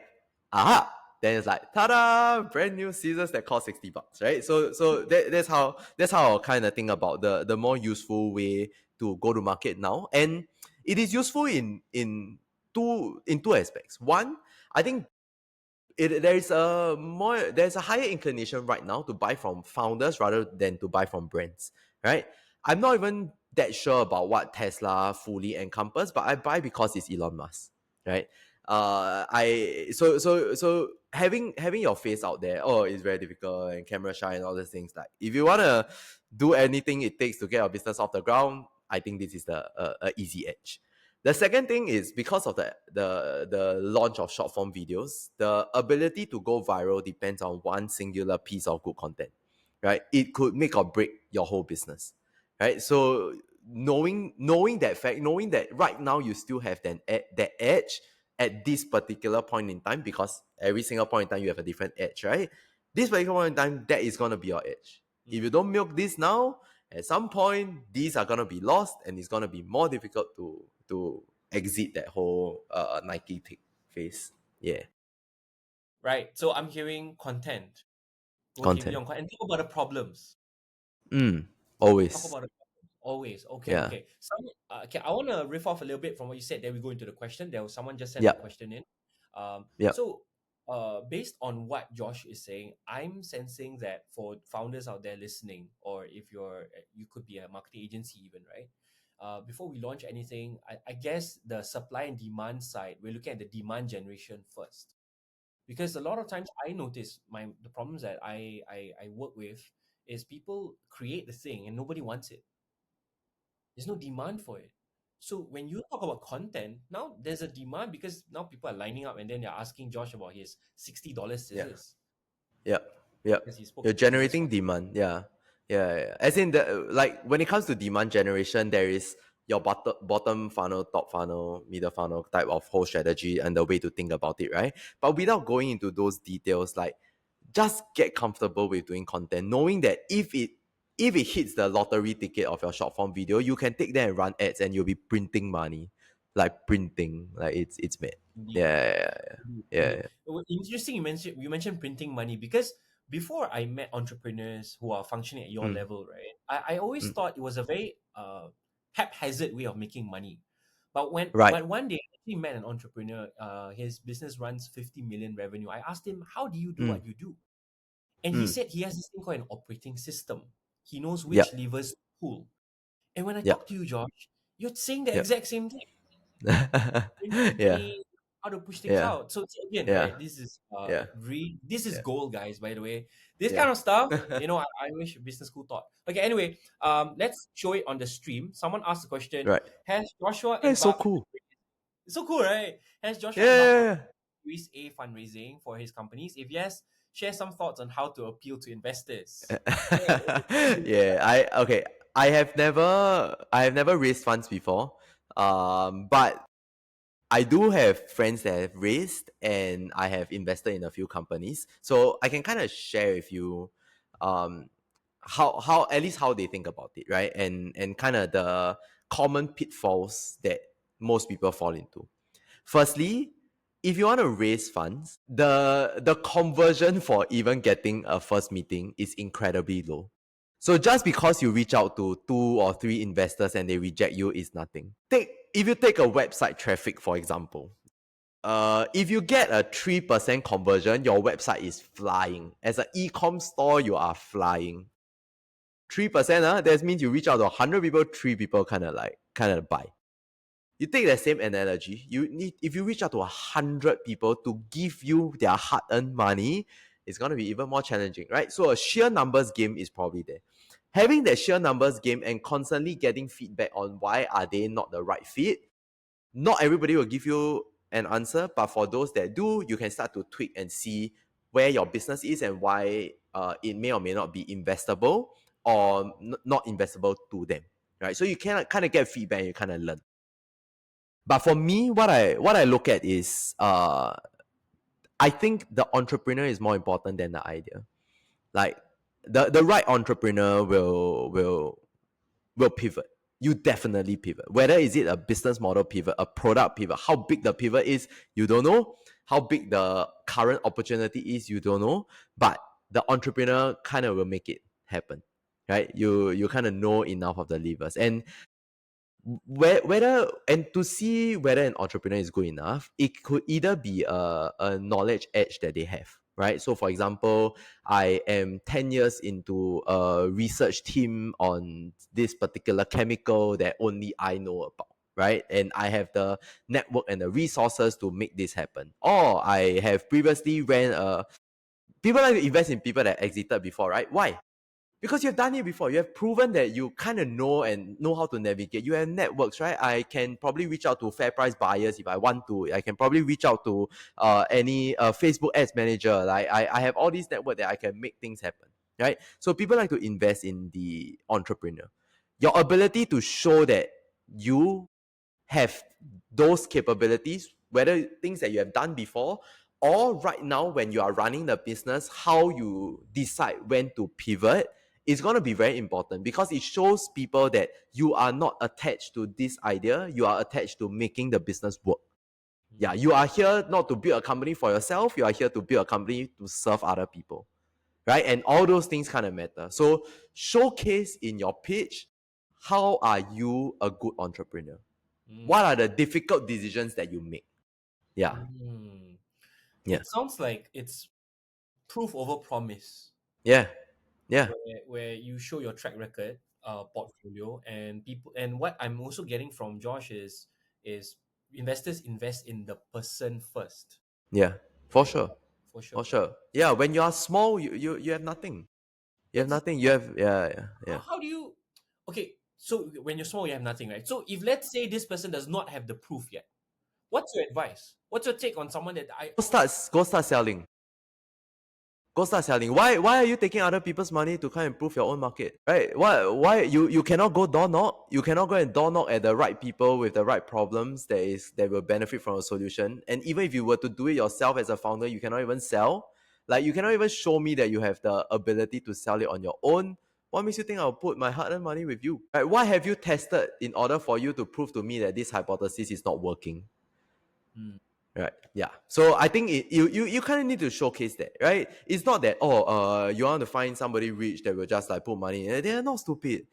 Aha! Then it's like, ta-da! Brand new scissors that cost $60, right? So that's how I kind of think about the more useful way to go to market now. And it is useful in two aspects. One, I think there's a higher inclination right now to buy from founders rather than to buy from brands, right? I'm not even that sure about what Tesla fully encompass, but I buy because it's Elon Musk, right? I so having your face out there, oh, it's very difficult and camera shy and all these things. Like if you wanna do anything it takes to get your business off the ground, I think this is the easy edge. The second thing is because of the launch of short form videos, the ability to go viral depends on one singular piece of good content, right? It could make or break your whole business, right? So knowing that fact, knowing that right now you still have that edge at this particular point in time, because every single point in time you have a different edge, right? This particular point in time, that is gonna be your edge. If you don't milk this now, at some point these are gonna be lost, and it's gonna be more difficult to exit that whole Nike phase. Yeah, Right. So I'm hearing content. Go heavy content. on content and talk about the problems. Talk Always. about the problems. Always. Okay, Yeah. okay. Okay, I want to riff off a little bit from what you said. Then we go into the question. There was someone just sent a Yep. question in. Yep. So based on what Josh is saying, I'm sensing that for founders out there listening, or if you could be a marketing agency even, right? Before we launch anything, I guess the supply and demand side, we're looking at the demand generation first, because a lot of times I notice the problems that I work with is people create the thing and nobody wants it. There's no demand for it. So when you talk about content, now there's a demand because now people are lining up and then they're asking Josh about his $60 Yeah. scissors Yep. Yep. because he spoke You're about scissors generating for. demand. Yeah. Yeah. Yeah. As in the like when it comes to demand generation, there is your bottom funnel, top funnel, middle funnel type of whole strategy and the way to think about it, right? But without going into those details, like just get comfortable with doing content, knowing that if it hits the lottery ticket of your short form video, you can take that and run ads and you'll be printing money. Like printing. Like it's mad. Indeed. Yeah, yeah, Indeed, yeah, indeed. Interesting you mentioned printing money, because before I met entrepreneurs who are functioning at your yeah. level, right? I always thought it was a very haphazard way of making money. Right. But one day I actually met an entrepreneur. His business runs 50 million revenue. I asked him, how do you do Mm, what you do? And he mm, said he has this thing called an operating system. He knows which yep, levers to pull. And when I yep, talk to you, Josh, you're saying the yep. exact same thing. Printing Yeah, money, how to push things yeah, out. So again, yeah, right? This is yeah, this is yeah, gold, guys. By the way, this yeah. kind of stuff, I wish business school taught. Okay, anyway, let's show it on the stream. Someone asked the question: Right. Has Joshua That's so embarked on? cool. It's so cool, right? Has Yeah, Joshua embarked on yeah, Series A fundraising for his companies? If yes, share some thoughts on how to appeal to investors. Okay, yeah. Yeah, I have never raised funds before. But I do have friends that have raised and I have invested in a few companies. So I can kind of share with you um how at least how they think about it, right? And kind of the common pitfalls that most people fall into. Firstly, if you want to raise funds, the conversion for even getting a first meeting is incredibly low. So just because you reach out to 2 or 3 investors and they reject you is nothing. If you take a website traffic, for example, if you get a 3% conversion, your website is flying. As an e-com store, you are flying. 3%, that means you reach out to 100 people, 3 people kind of buy. You take that same analogy, if you reach out to 100 people to give you their hard-earned money, it's going to be even more challenging, right? So a sheer numbers game is probably there. Having that sheer numbers game and constantly getting feedback on why are they not the right fit, not everybody will give you an answer, but for those that do, you can start to tweak and see where your business is and why it may or may not be investable or not investable to them, right? So you can kind of get feedback and you kind of learn. But for me, what I look at is I think the entrepreneur is more important than the idea. Like the right entrepreneur will pivot. You definitely pivot. Whether is it a business model pivot, a product pivot, how big the pivot is, you don't know. How big the current opportunity is, you don't know. But the entrepreneur kind of will make it happen, right? You kind of know enough of the levers, and whether and to see whether an entrepreneur is good enough, it could either be a knowledge edge that they have, right? So for example, I am 10 years into a research team on this particular chemical that only I know about, right? And I have the network and the resources to make this happen. Or I have previously ran a people like to invest in people that exited before, right? Why? Because you've done it before. You have proven that you kind of know and know how to navigate. You have networks, right? I can probably reach out to fair price buyers if I want to. I can probably reach out to any Facebook ads manager. Like I have all these networks that I can make things happen, right? So people like to invest in the entrepreneur. Your ability to show that you have those capabilities, whether things that you have done before or right now when you are running the business, how you decide when to pivot is going to be very important because it shows people that you are not attached to this idea, you are attached to making the business work. Yeah, you are here not to build a company for yourself, you are here to build a company to serve other people, right? And all those things kind of matter. So showcase in your pitch, how are you a good entrepreneur? What are the difficult decisions that you make? Yeah. Mm. Yeah. It sounds like it's proof over promise, Yeah. Yeah. where you show your track record, portfolio, and people. And what I'm also getting from Josh is investors invest in the person first, Yeah. For right? sure. For sure. For sure. Yeah. When you are small, you have nothing. You have That's nothing. You have yeah. how do you? Okay, so when you're small, you have nothing, right? So if let's say this person does not have the proof yet, what's your advice? What's your take on someone that I? Go start selling. Go start selling. Why are you taking other people's money to kind of improve your own market? Right? Why you cannot go door knock? You cannot go and door knock at the right people with the right problems that will benefit from a solution. And even if you were to do it yourself as a founder, you cannot even sell. Like you cannot even show me that you have the ability to sell it on your own. What makes you think I'll put my hard-earned money with you? Right? What have you tested in order for you to prove to me that this hypothesis is not working? Hmm. Right. Yeah. So I think you kind of need to showcase that, right? It's not that you want to find somebody rich that will just like put money in. They're not stupid,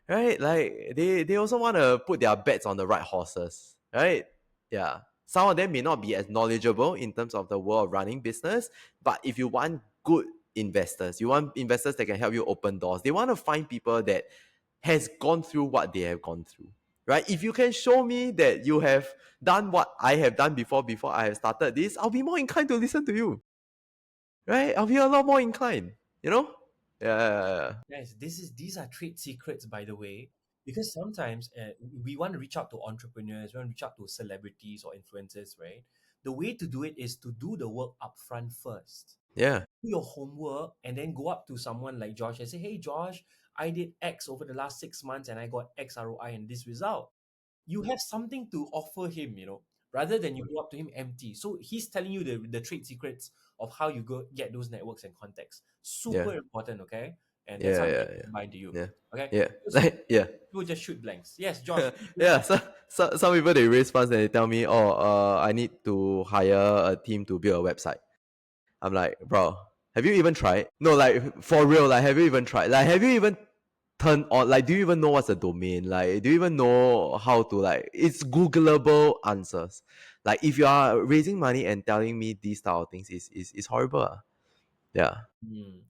right? Like they also want to put their bets on the right horses, right? Yeah. Some of them may not be as knowledgeable in terms of the world of running business, but if you want good investors, you want investors that can help you open doors. They want to find people that has gone through what they have gone through, right? If you can show me that you have done what I have done before I have started this, I'll be more inclined to listen to you, right? I'll be a lot more inclined, you know? Yeah. Guys, these are trade secrets, by the way, because sometimes we want to reach out to entrepreneurs, we want to reach out to celebrities or influencers, right? The way to do it is to do the work upfront first. Yeah. Do your homework and then go up to someone like Josh and say, "Hey, Josh, I did X over the last 6 months and I got X ROI and this result." You have something to offer him, rather than you go up to him empty. So he's telling you the trade secrets of how you go get those networks and contacts. Yeah. Super important, okay? and that's how they Yeah. get to buy into you. Yeah. Okay, Yeah. so Yeah. people just shoot blanks. Yes, Josh, please go Yeah. ahead. So some people they raise funds and they tell me, oh, I need to hire a team to build a website. I'm like, bro, have you even tried? No, like for real, like have you even tried? Like have you even turned on? Like do you even know what's a domain? Like do you even know how to like? It's Googleable answers. Like if you are raising money and telling me these type of things is horrible. Yeah, Hmm.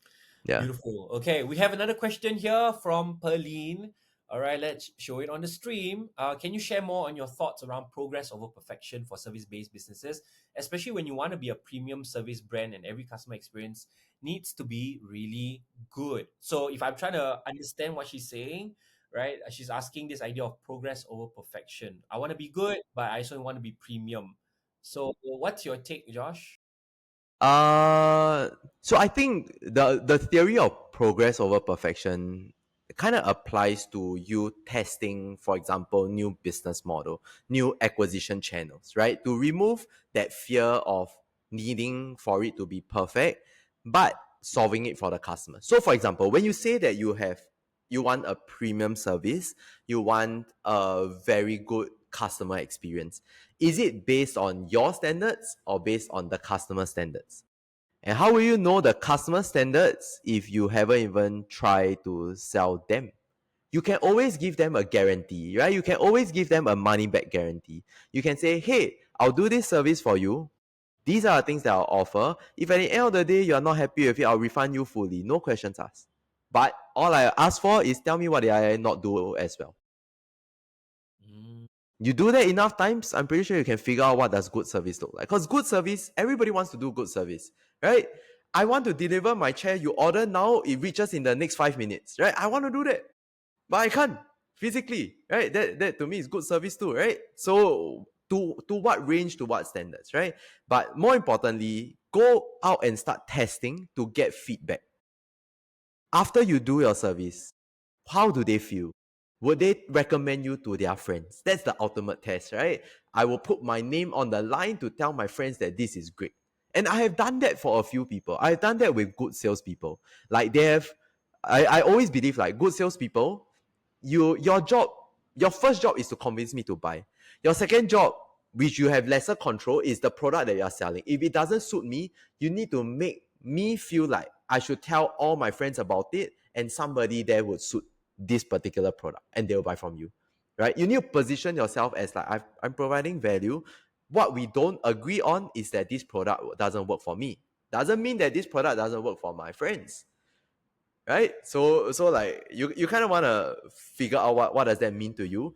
yeah. Beautiful. Okay, we have another question here from Perline. All right, let's show it on the stream. Can you share more on your thoughts around progress over perfection for service-based businesses, especially when you want to be a premium service brand and every customer experience needs to be really good? So, if I'm trying to understand what she's saying, right, she's asking this idea of progress over perfection. I want to be good, but I also want to be premium. So, what's your take, Josh? Uh, so I think the theory of progress over perfection kind of applies to you testing, for example, new business model, new acquisition channels, right? To remove that fear of needing for it to be perfect, but solving it for the customer. So, for example, when you say that you want a premium service, you want a very good customer experience, is it based on your standards or based on the customer standards? And how will you know the customer standards if you haven't even tried to sell them? You can always give them a guarantee, right? You can always give them a money back guarantee. You can say, hey, I'll do this service for you. These are the things that I'll offer. If at the end of the day you're not happy with it, I'll refund you fully. No questions asked. But all I ask for is tell me what did I not do as well. Mm. You do that enough times, I'm pretty sure you can figure out what does good service look like. Because good service, everybody wants to do good service, right? I want to deliver my chair. You order now, it reaches in the next 5 minutes, right? I want to do that, but I can't physically, right? That to me is good service too, right? So to what range, to what standards, right? But more importantly, go out and start testing to get feedback. After you do your service, how do they feel? Would they recommend you to their friends? That's the ultimate test, right? I will put my name on the line to tell my friends that this is great. And I have done that for a few people. I've done that with good salespeople. Like they have, I always believe like good salespeople, your first job is to convince me to buy. Your second job, which you have lesser control, is the product that you are selling. If it doesn't suit me, you need to make me feel like I should tell all my friends about it and somebody there would suit this particular product and they'll buy from you, right? You need to position yourself as like I'm providing value. What we don't agree on is that this product doesn't work for me. Doesn't mean that this product doesn't work for my friends, right? So like you kind of want to figure out what does that mean to you.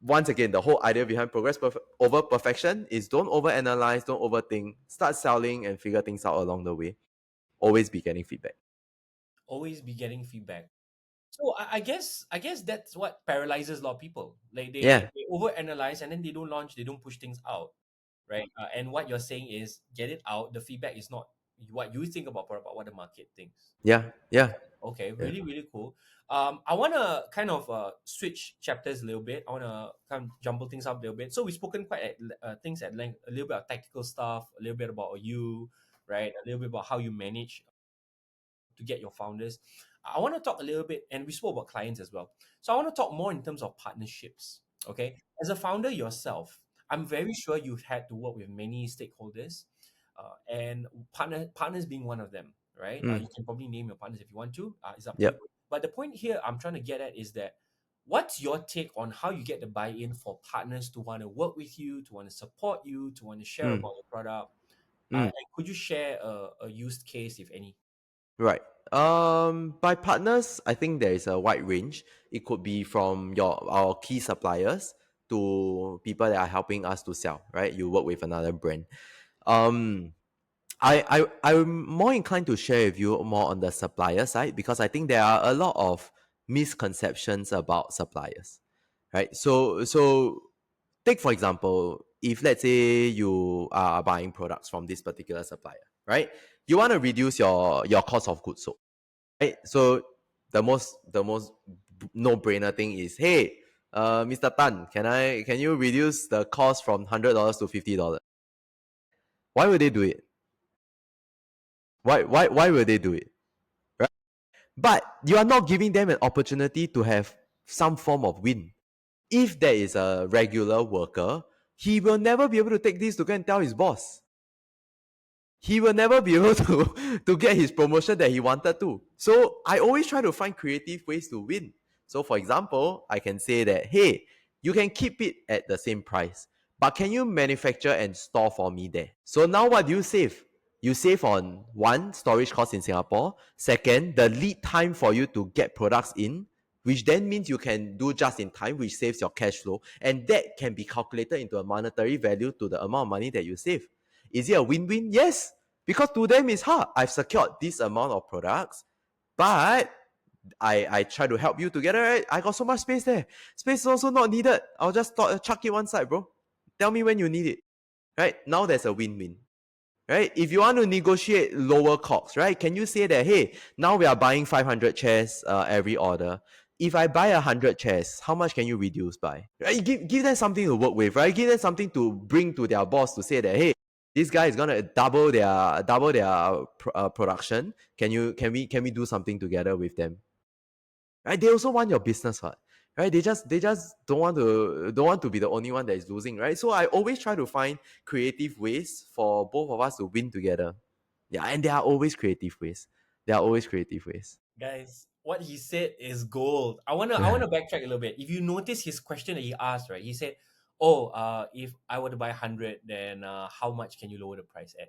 Once again, the whole idea behind progress over perfection is don't overanalyze, don't overthink, start selling and figure things out along the way. Always be getting feedback. Always be getting feedback. So I guess that's what paralyzes a lot of people. Like Yeah, they overanalyze and then they don't launch, they don't push things out, right? And what you're saying is get it out. The feedback is not what you think about product, but what the market thinks. yeah. Okay, Yeah. really really cool. I want to kind of switch chapters a little bit. I want to kind of jumble things up a little bit. So we've spoken quite at things at length, a little bit of tactical stuff, a little bit about you, right? A little bit about how you manage to get your founders. I want to talk a little bit, and we spoke about clients as well. So I want to talk more in terms of partnerships. Okay, as a founder yourself, I'm very sure you've had to work with many stakeholders, and partners being one of them. Right? Mm, You can probably name your partners if you want to. It's up to you. yep. But the point here I'm trying to get at is that what's your take on how you get the buy-in for partners to want to work with you, to want to support you, to want to share Mm, about your product? mm. And could you share a used case, if any? Right. By partners, I think there is a wide range. It could be from our key suppliers to people that are helping us to sell. Right. You work with another brand. Um, I'm more inclined to share with you more on the supplier side because I think there are a lot of misconceptions about suppliers. Right. So take for example, if let's say you are buying products from this particular supplier, right? You want to reduce your cost of goods sold, right? So the most no brainer thing is, hey, Mr. Tan, can you reduce the cost from $100 to $50? Why would they do it? Why would they do it? Right? But you are not giving them an opportunity to have some form of win. If there is a regular worker, he will never be able to take this to go and tell his boss. He will never be able to get his promotion that he wanted to. So I always try to find creative ways to win. So for example, I can say that, hey, you can keep it at the same price, but can you manufacture and store for me there? So now what do you save? You save on one, storage cost in Singapore. Second, the lead time for you to get products in, which then means you can do just in time, which saves your cash flow. And that can be calculated into a monetary value to the amount of money that you save. Is it a win-win? Yes, because to them it's hard. I've secured this amount of products, but I try to help you together, right? I got so much space there. Space is also not needed. I'll just chuck it one side, bro. Tell me when you need it. Right? Now there's a win-win. Right? If you want to negotiate lower costs, right? Can you say that, hey, now we are buying 500 chairs every order. If I buy 100 chairs, how much can you reduce by? Right? Give them something to work with, right? Give them something to bring to their boss to say that, hey, this guy is gonna double their production. Can we do something together with them? Right? They also want your business, what? Right? They just don't want to be the only one that is losing, right? So I always try to find creative ways for both of us to win together. Yeah, and there are always creative ways. There are always creative ways. Guys, what he said is gold. I wanna backtrack a little bit. If you notice his question that he asked, right? He said, "Oh, if I were to buy 100, then how much can you lower the price at?"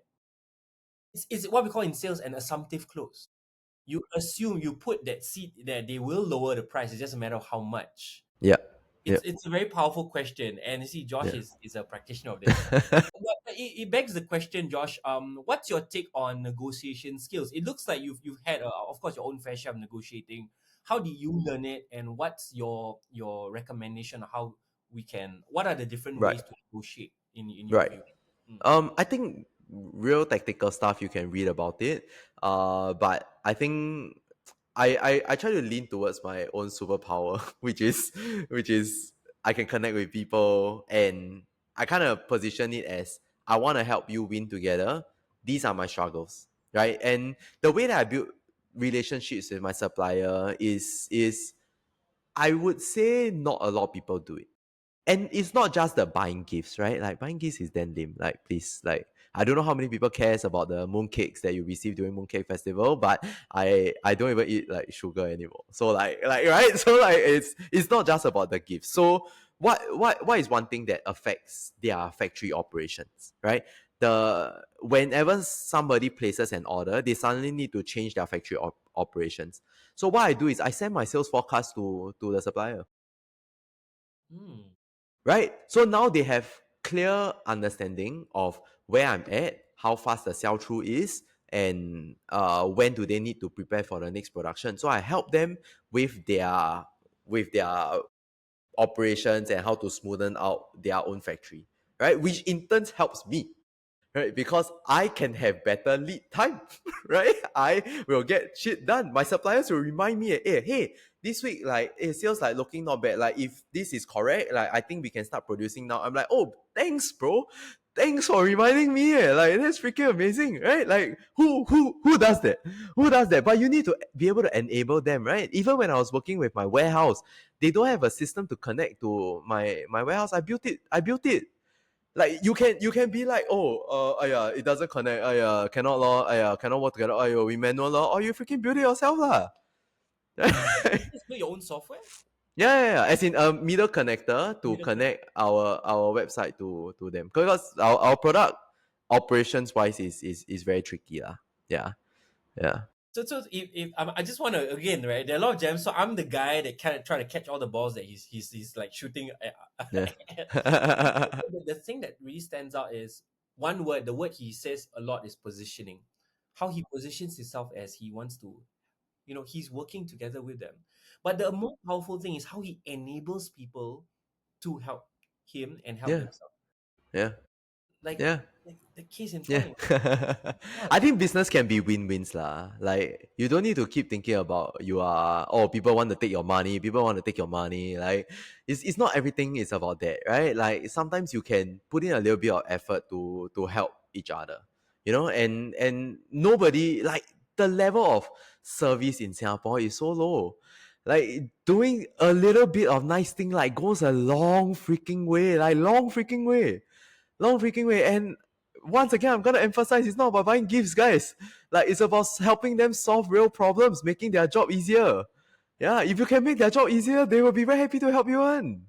It's what we call in sales an assumptive close. You assume, you put that seed that they will lower the price. It's just a matter of how much. Yeah. Yeah. It's a very powerful question, and you see, Josh Yeah. is a practitioner of this. But it begs the question, Josh. What's your take on negotiation skills? It looks like you've had, of course, your own fair share of negotiating. How did you learn it, and what's your recommendation of how we can? What are the different Right. ways to negotiate in your Right. view? Mm. I think real tactical stuff you can read about it. But I think I try to lean towards my own superpower, which is I can connect with people, and I kind of position it as I want to help you win together. These are my struggles, right? And the way that I build relationships with my supplier is I would say not a lot of people do it. And it's not just the buying gifts, right? Like buying gifts is then lame. Like please, like I don't know how many people cares about the mooncakes that you receive during Mooncake Festival, but I don't even eat like sugar anymore. So like right? So like it's not just about the gifts. So what is one thing that affects their factory operations, right? Whenever somebody places an order, they suddenly need to change their factory operations. So what I do is I send my sales forecast to the supplier, Mm. right? So now they have clear understanding of where I'm at, how fast the sell through is, and when do they need to prepare for the next production. So I help them with their operations and how to smoothen out their own factory, right? Which in turn helps me, right? Because I can have better lead time, right? I will get shit done. My suppliers will remind me, hey, this week, like, sales like looking not bad. Like, if this is correct, like, I think we can start producing now. I'm like, oh, thanks, bro. Thanks for reminding me. Like, that's freaking amazing, right? Like, who does that? Who does that? But you need to be able to enable them, right? Even when I was working with my warehouse, they don't have a system to connect to my warehouse. I built it. Like you can be like, oh, it doesn't connect, cannot law, cannot work together, we manual law, or you freaking build it yourself lah. You just build your own software. Yeah. As in a middle connector to Middle connect. connect our website to them, because our product operations wise is very tricky lah. Yeah. So if I just want to, again, right, there are a lot of gems. So I'm the guy that kind of try to catch all the balls that he's like shooting at. Yeah. The thing that really stands out is one word. The word he says a lot is positioning. How he positions himself as he wants to, he's working together with them. But the more powerful thing is how he enables people to help him and help Yeah. themselves. Yeah. Like, Yeah. like the case in Yeah. point. Yeah, I think business can be win-wins lah. Like you don't need to keep thinking about people want to take your money, people want to take your money. Like it's not everything is about that, right? Like sometimes you can put in a little bit of effort to help each other. And nobody, like, the level of service in Singapore is so low. Like doing a little bit of nice thing like goes a long freaking way, like long freaking way. And once again, I'm gonna emphasize it's not about buying gifts, guys. Like it's about helping them solve real problems, making their job easier. Yeah, if you can make their job easier, they will be very happy to help you on.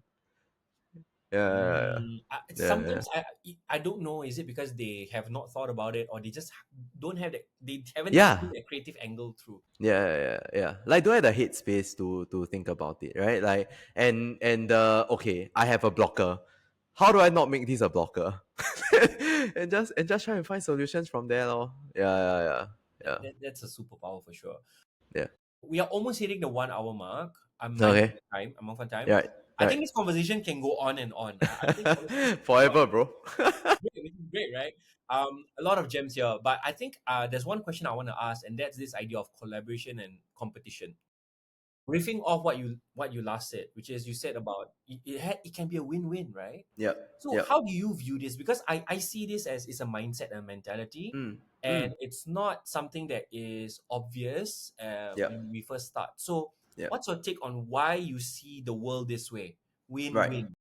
Yeah, yeah, Sometimes I don't know. Is it because they have not thought about it, or they just don't have that? They haven't taken yeah, that creative angle through. yeah. Like don't have the headspace to think about it, right? Like and okay, I have a blocker. How do I not make this a blocker? and just try and find solutions from there, lor. Yeah. That's a superpower for sure. Yeah. We are almost hitting the 1 hour mark. I'm mindful Okay. of time. I'm off on time. Right. I think Right. this conversation can go on and on. I think honestly, this is Forever, bro. great, which is great, right? A lot of gems here, but I think there's one question I want to ask, and that's this idea of collaboration and competition. Riffing off what you last said, which is you said about it can be a win-win, right? Yep. So Yep. how do you view this? Because I see this as it's a mindset and mentality, Mm. and Mm. it's not something that is obvious when Yep. we first start. So Yep. what's your take on why you see the world this way? Right. Win-win.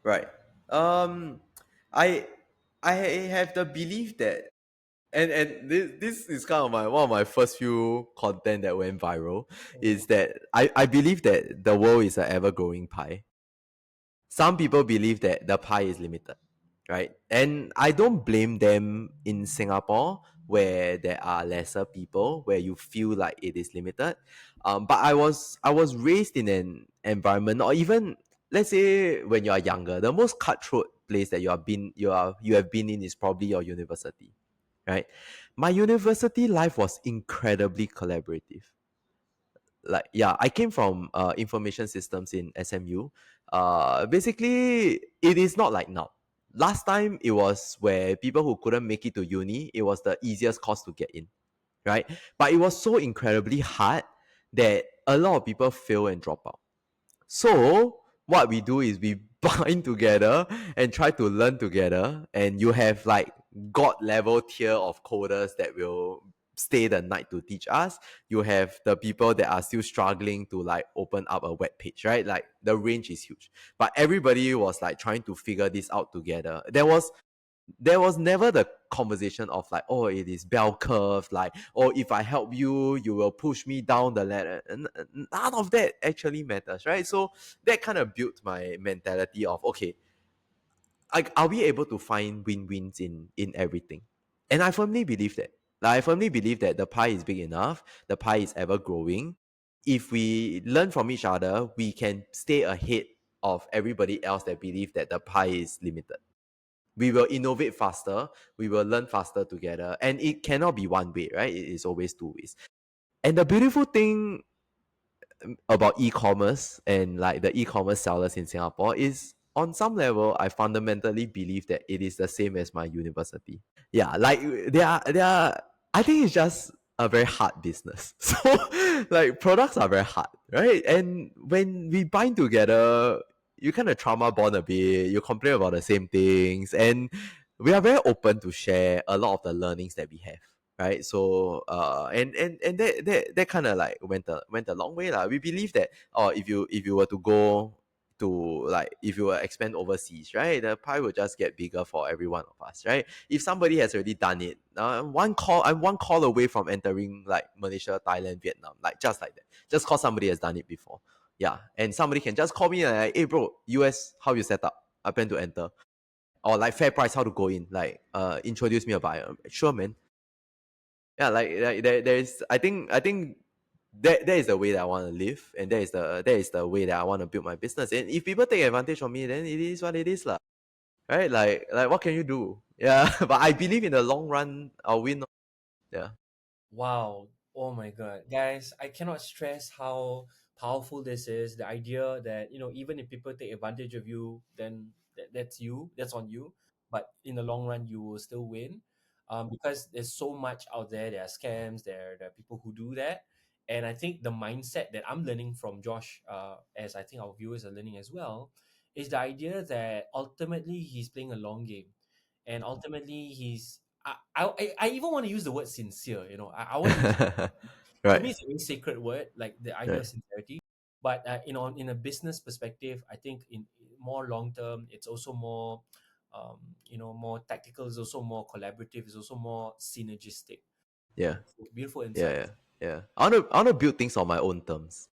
Right. Um, I I have the belief that and this is kind of my one of my first few content that went viral Mhm. is that I believe that the world is an ever growing pie. Some people believe that the pie is limited, right? And I don't blame them in Singapore where there are lesser people, where you feel like it is limited. But I was raised in an environment, or even let's say when you are younger, the most cutthroat place that you have been in is probably your university, right? My university life was incredibly collaborative. Like yeah, I came from information systems in SMU. Basically it is not like now. Last time it was where people who couldn't make it to uni, it was the easiest course to get in, right? But it was so incredibly hard that a lot of people fail and drop out. So what we do is we bind together and try to learn together, and you have like god level tier of coders that will stay the night to teach us. You have the people that are still struggling to like open up a web page, right? Like the range is huge, but everybody was like trying to figure this out together. There was never the conversation of like, oh, it is bell curve, like, oh, if I help you, you will push me down the ladder. None of that actually matters, right? So that kind of built my mentality of, okay, are we able to find win-wins in everything? And I firmly believe that. Like, I firmly believe that the pie is big enough, the pie is ever growing. If we learn from each other, we can stay ahead of everybody else that believe that the pie is limited. We will innovate faster, we will learn faster together, and it cannot be one way, right? It is always two ways. And the beautiful thing about e-commerce and like the e-commerce sellers in Singapore is, on some level, I fundamentally believe that it is the same as my university. Yeah, like they are I think it's just a very hard business. So like products are very hard, right? And when we bind together, you kind of trauma bond a bit, you complain about the same things, and we are very open to share a lot of the learnings that we have. Right. So and that kind of like went a long way. We believe that if you were to go to like if you were expand overseas, right, the pie will just get bigger for every one of us, right? If somebody has already done it, I'm one call away from entering like Malaysia, Thailand, Vietnam, like just like that. Just cause somebody has done it before. Yeah. And somebody can just call me and like, hey bro, US, how you set up? I plan to enter. Or like fair price, how to go in. Like introduce me a buyer. Sure, man. Yeah, like there's I think that is the way that I want to live, and that is the way that I want to build my business. And if people take advantage of me, then it is what it is, lah. Right? Like what can you do? Yeah, but I believe in the long run I'll win. Yeah. Wow. Oh my God. Guys, I cannot stress how powerful this is. The idea that, even if people take advantage of you, then that's you, that's on you. But in the long run, you will still win. Because there's so much out there. There are scams, there are people who do that. And I think the mindset that I'm learning from Josh, as I think our viewers are learning as well, is the idea that ultimately he's playing a long game. And ultimately, he's I even want to use the word sincere. You know, I want to use, to Right. me it's a very sacred word, like the idea of Right. sincerity. But you know, in a business perspective, I think in more long term, it's also more, you know, more tactical. It's also more collaborative. It's also more synergistic. Yeah. Beautiful, beautiful Yeah. Yeah. insights. Yeah. I wanna build things on my own terms.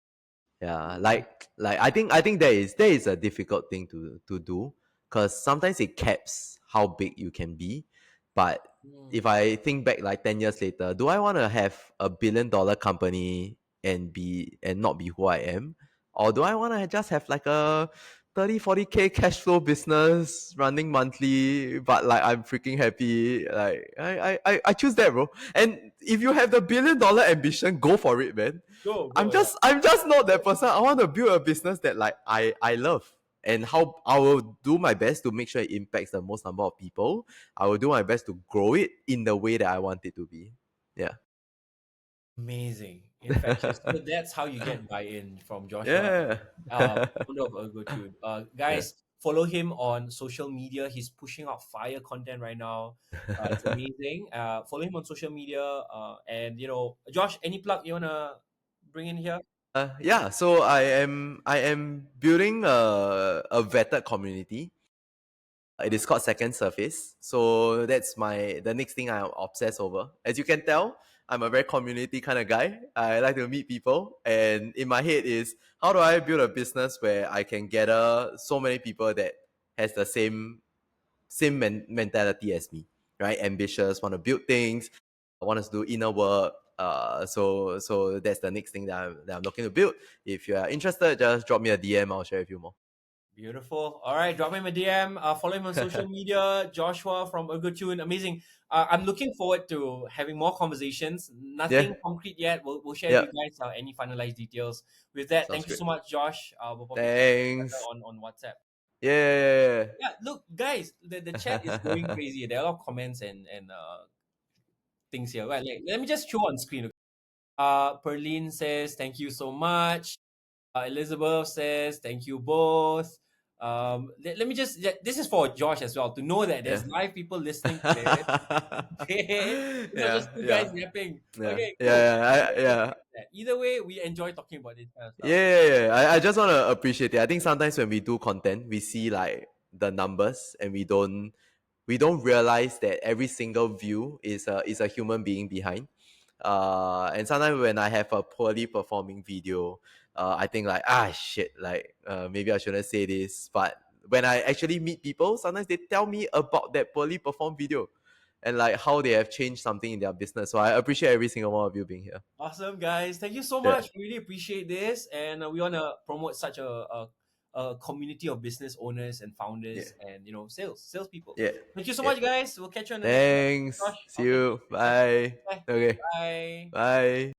Yeah, like I think that is a difficult thing to do because sometimes it caps how big you can be. But Mm. if I think back like 10 years later, do I want to have a $1 billion company and not be who I am, or do I want to just have like a 30-40K cash flow business running monthly, but like I'm freaking happy. Like I choose that, bro. And if you have the $1 billion ambition, go for it, man. I'm Go, yeah. just I'm just not that person. I want to build a business that like I love, and how I will do my best to make sure it impacts the most number of people. I will do my best to grow it in the way that I want it to be. Yeah. Amazing, infectious. So that's how you get buy-in from Joshua, Yeah. founder of Ergotune. Yeah. Guys, follow him on social media. He's pushing out fire content right now. It's amazing. Follow him on social media. And you know, Josh, any plug you wanna bring in here? Yeah. So I am building a vetted community. It is called Second Surface. So that's the next thing I'm obsessed over. As you can tell, I'm a very community kind of guy. I like to meet people, and in my head is how do I build a business where I can gather so many people that has the same mentality as me, right? Ambitious, want to build things, want us to do inner work. So that's the next thing that I'm looking to build. If you are interested, just drop me a DM. I'll share with you more. Beautiful. All right, drop him a DM. Follow him on social media. Joshua from Ergotune. Amazing. I'm looking forward to having more conversations. Yeah, Nothing concrete yet. We'll share with yeah, you guys any finalized details. With that, sounds thank you great. so much, Josh. We'll probably connect later Thanks. on WhatsApp. Yeah. Yeah, look, guys, the chat is going crazy. There are a lot of comments and things here. Right, let me just show on screen. Okay? Perlene says thank you so much. Elizabeth says thank you both. Let me just this is for Josh as well to know that Yeah. there's live people listening to this. Okay, it's not just Yeah, two guys yeah, yapping. yeah, Okay, yeah, cool. yeah. Either way, we enjoy talking about this kind of stuff. Yeah. I just want to appreciate it. I think sometimes when we do content, we see like the numbers and we don't realize that every single view is a human being behind. And sometimes when I have a poorly performing video, I think like shit, like maybe I shouldn't say this. But when I actually meet people, sometimes they tell me about that poorly performed video and like how they have changed something in their business. So I appreciate every single one of you being here. Awesome, guys. Thank you so Yeah, much. Really appreciate this. And we want to promote such a community of business owners and yeah, founders and, you know, salespeople. yeah, Thank you so yeah. much, guys. We'll catch you on the next one. Thanks. Josh, See okay. you. Take care. Bye. Bye. Okay. Bye. Bye.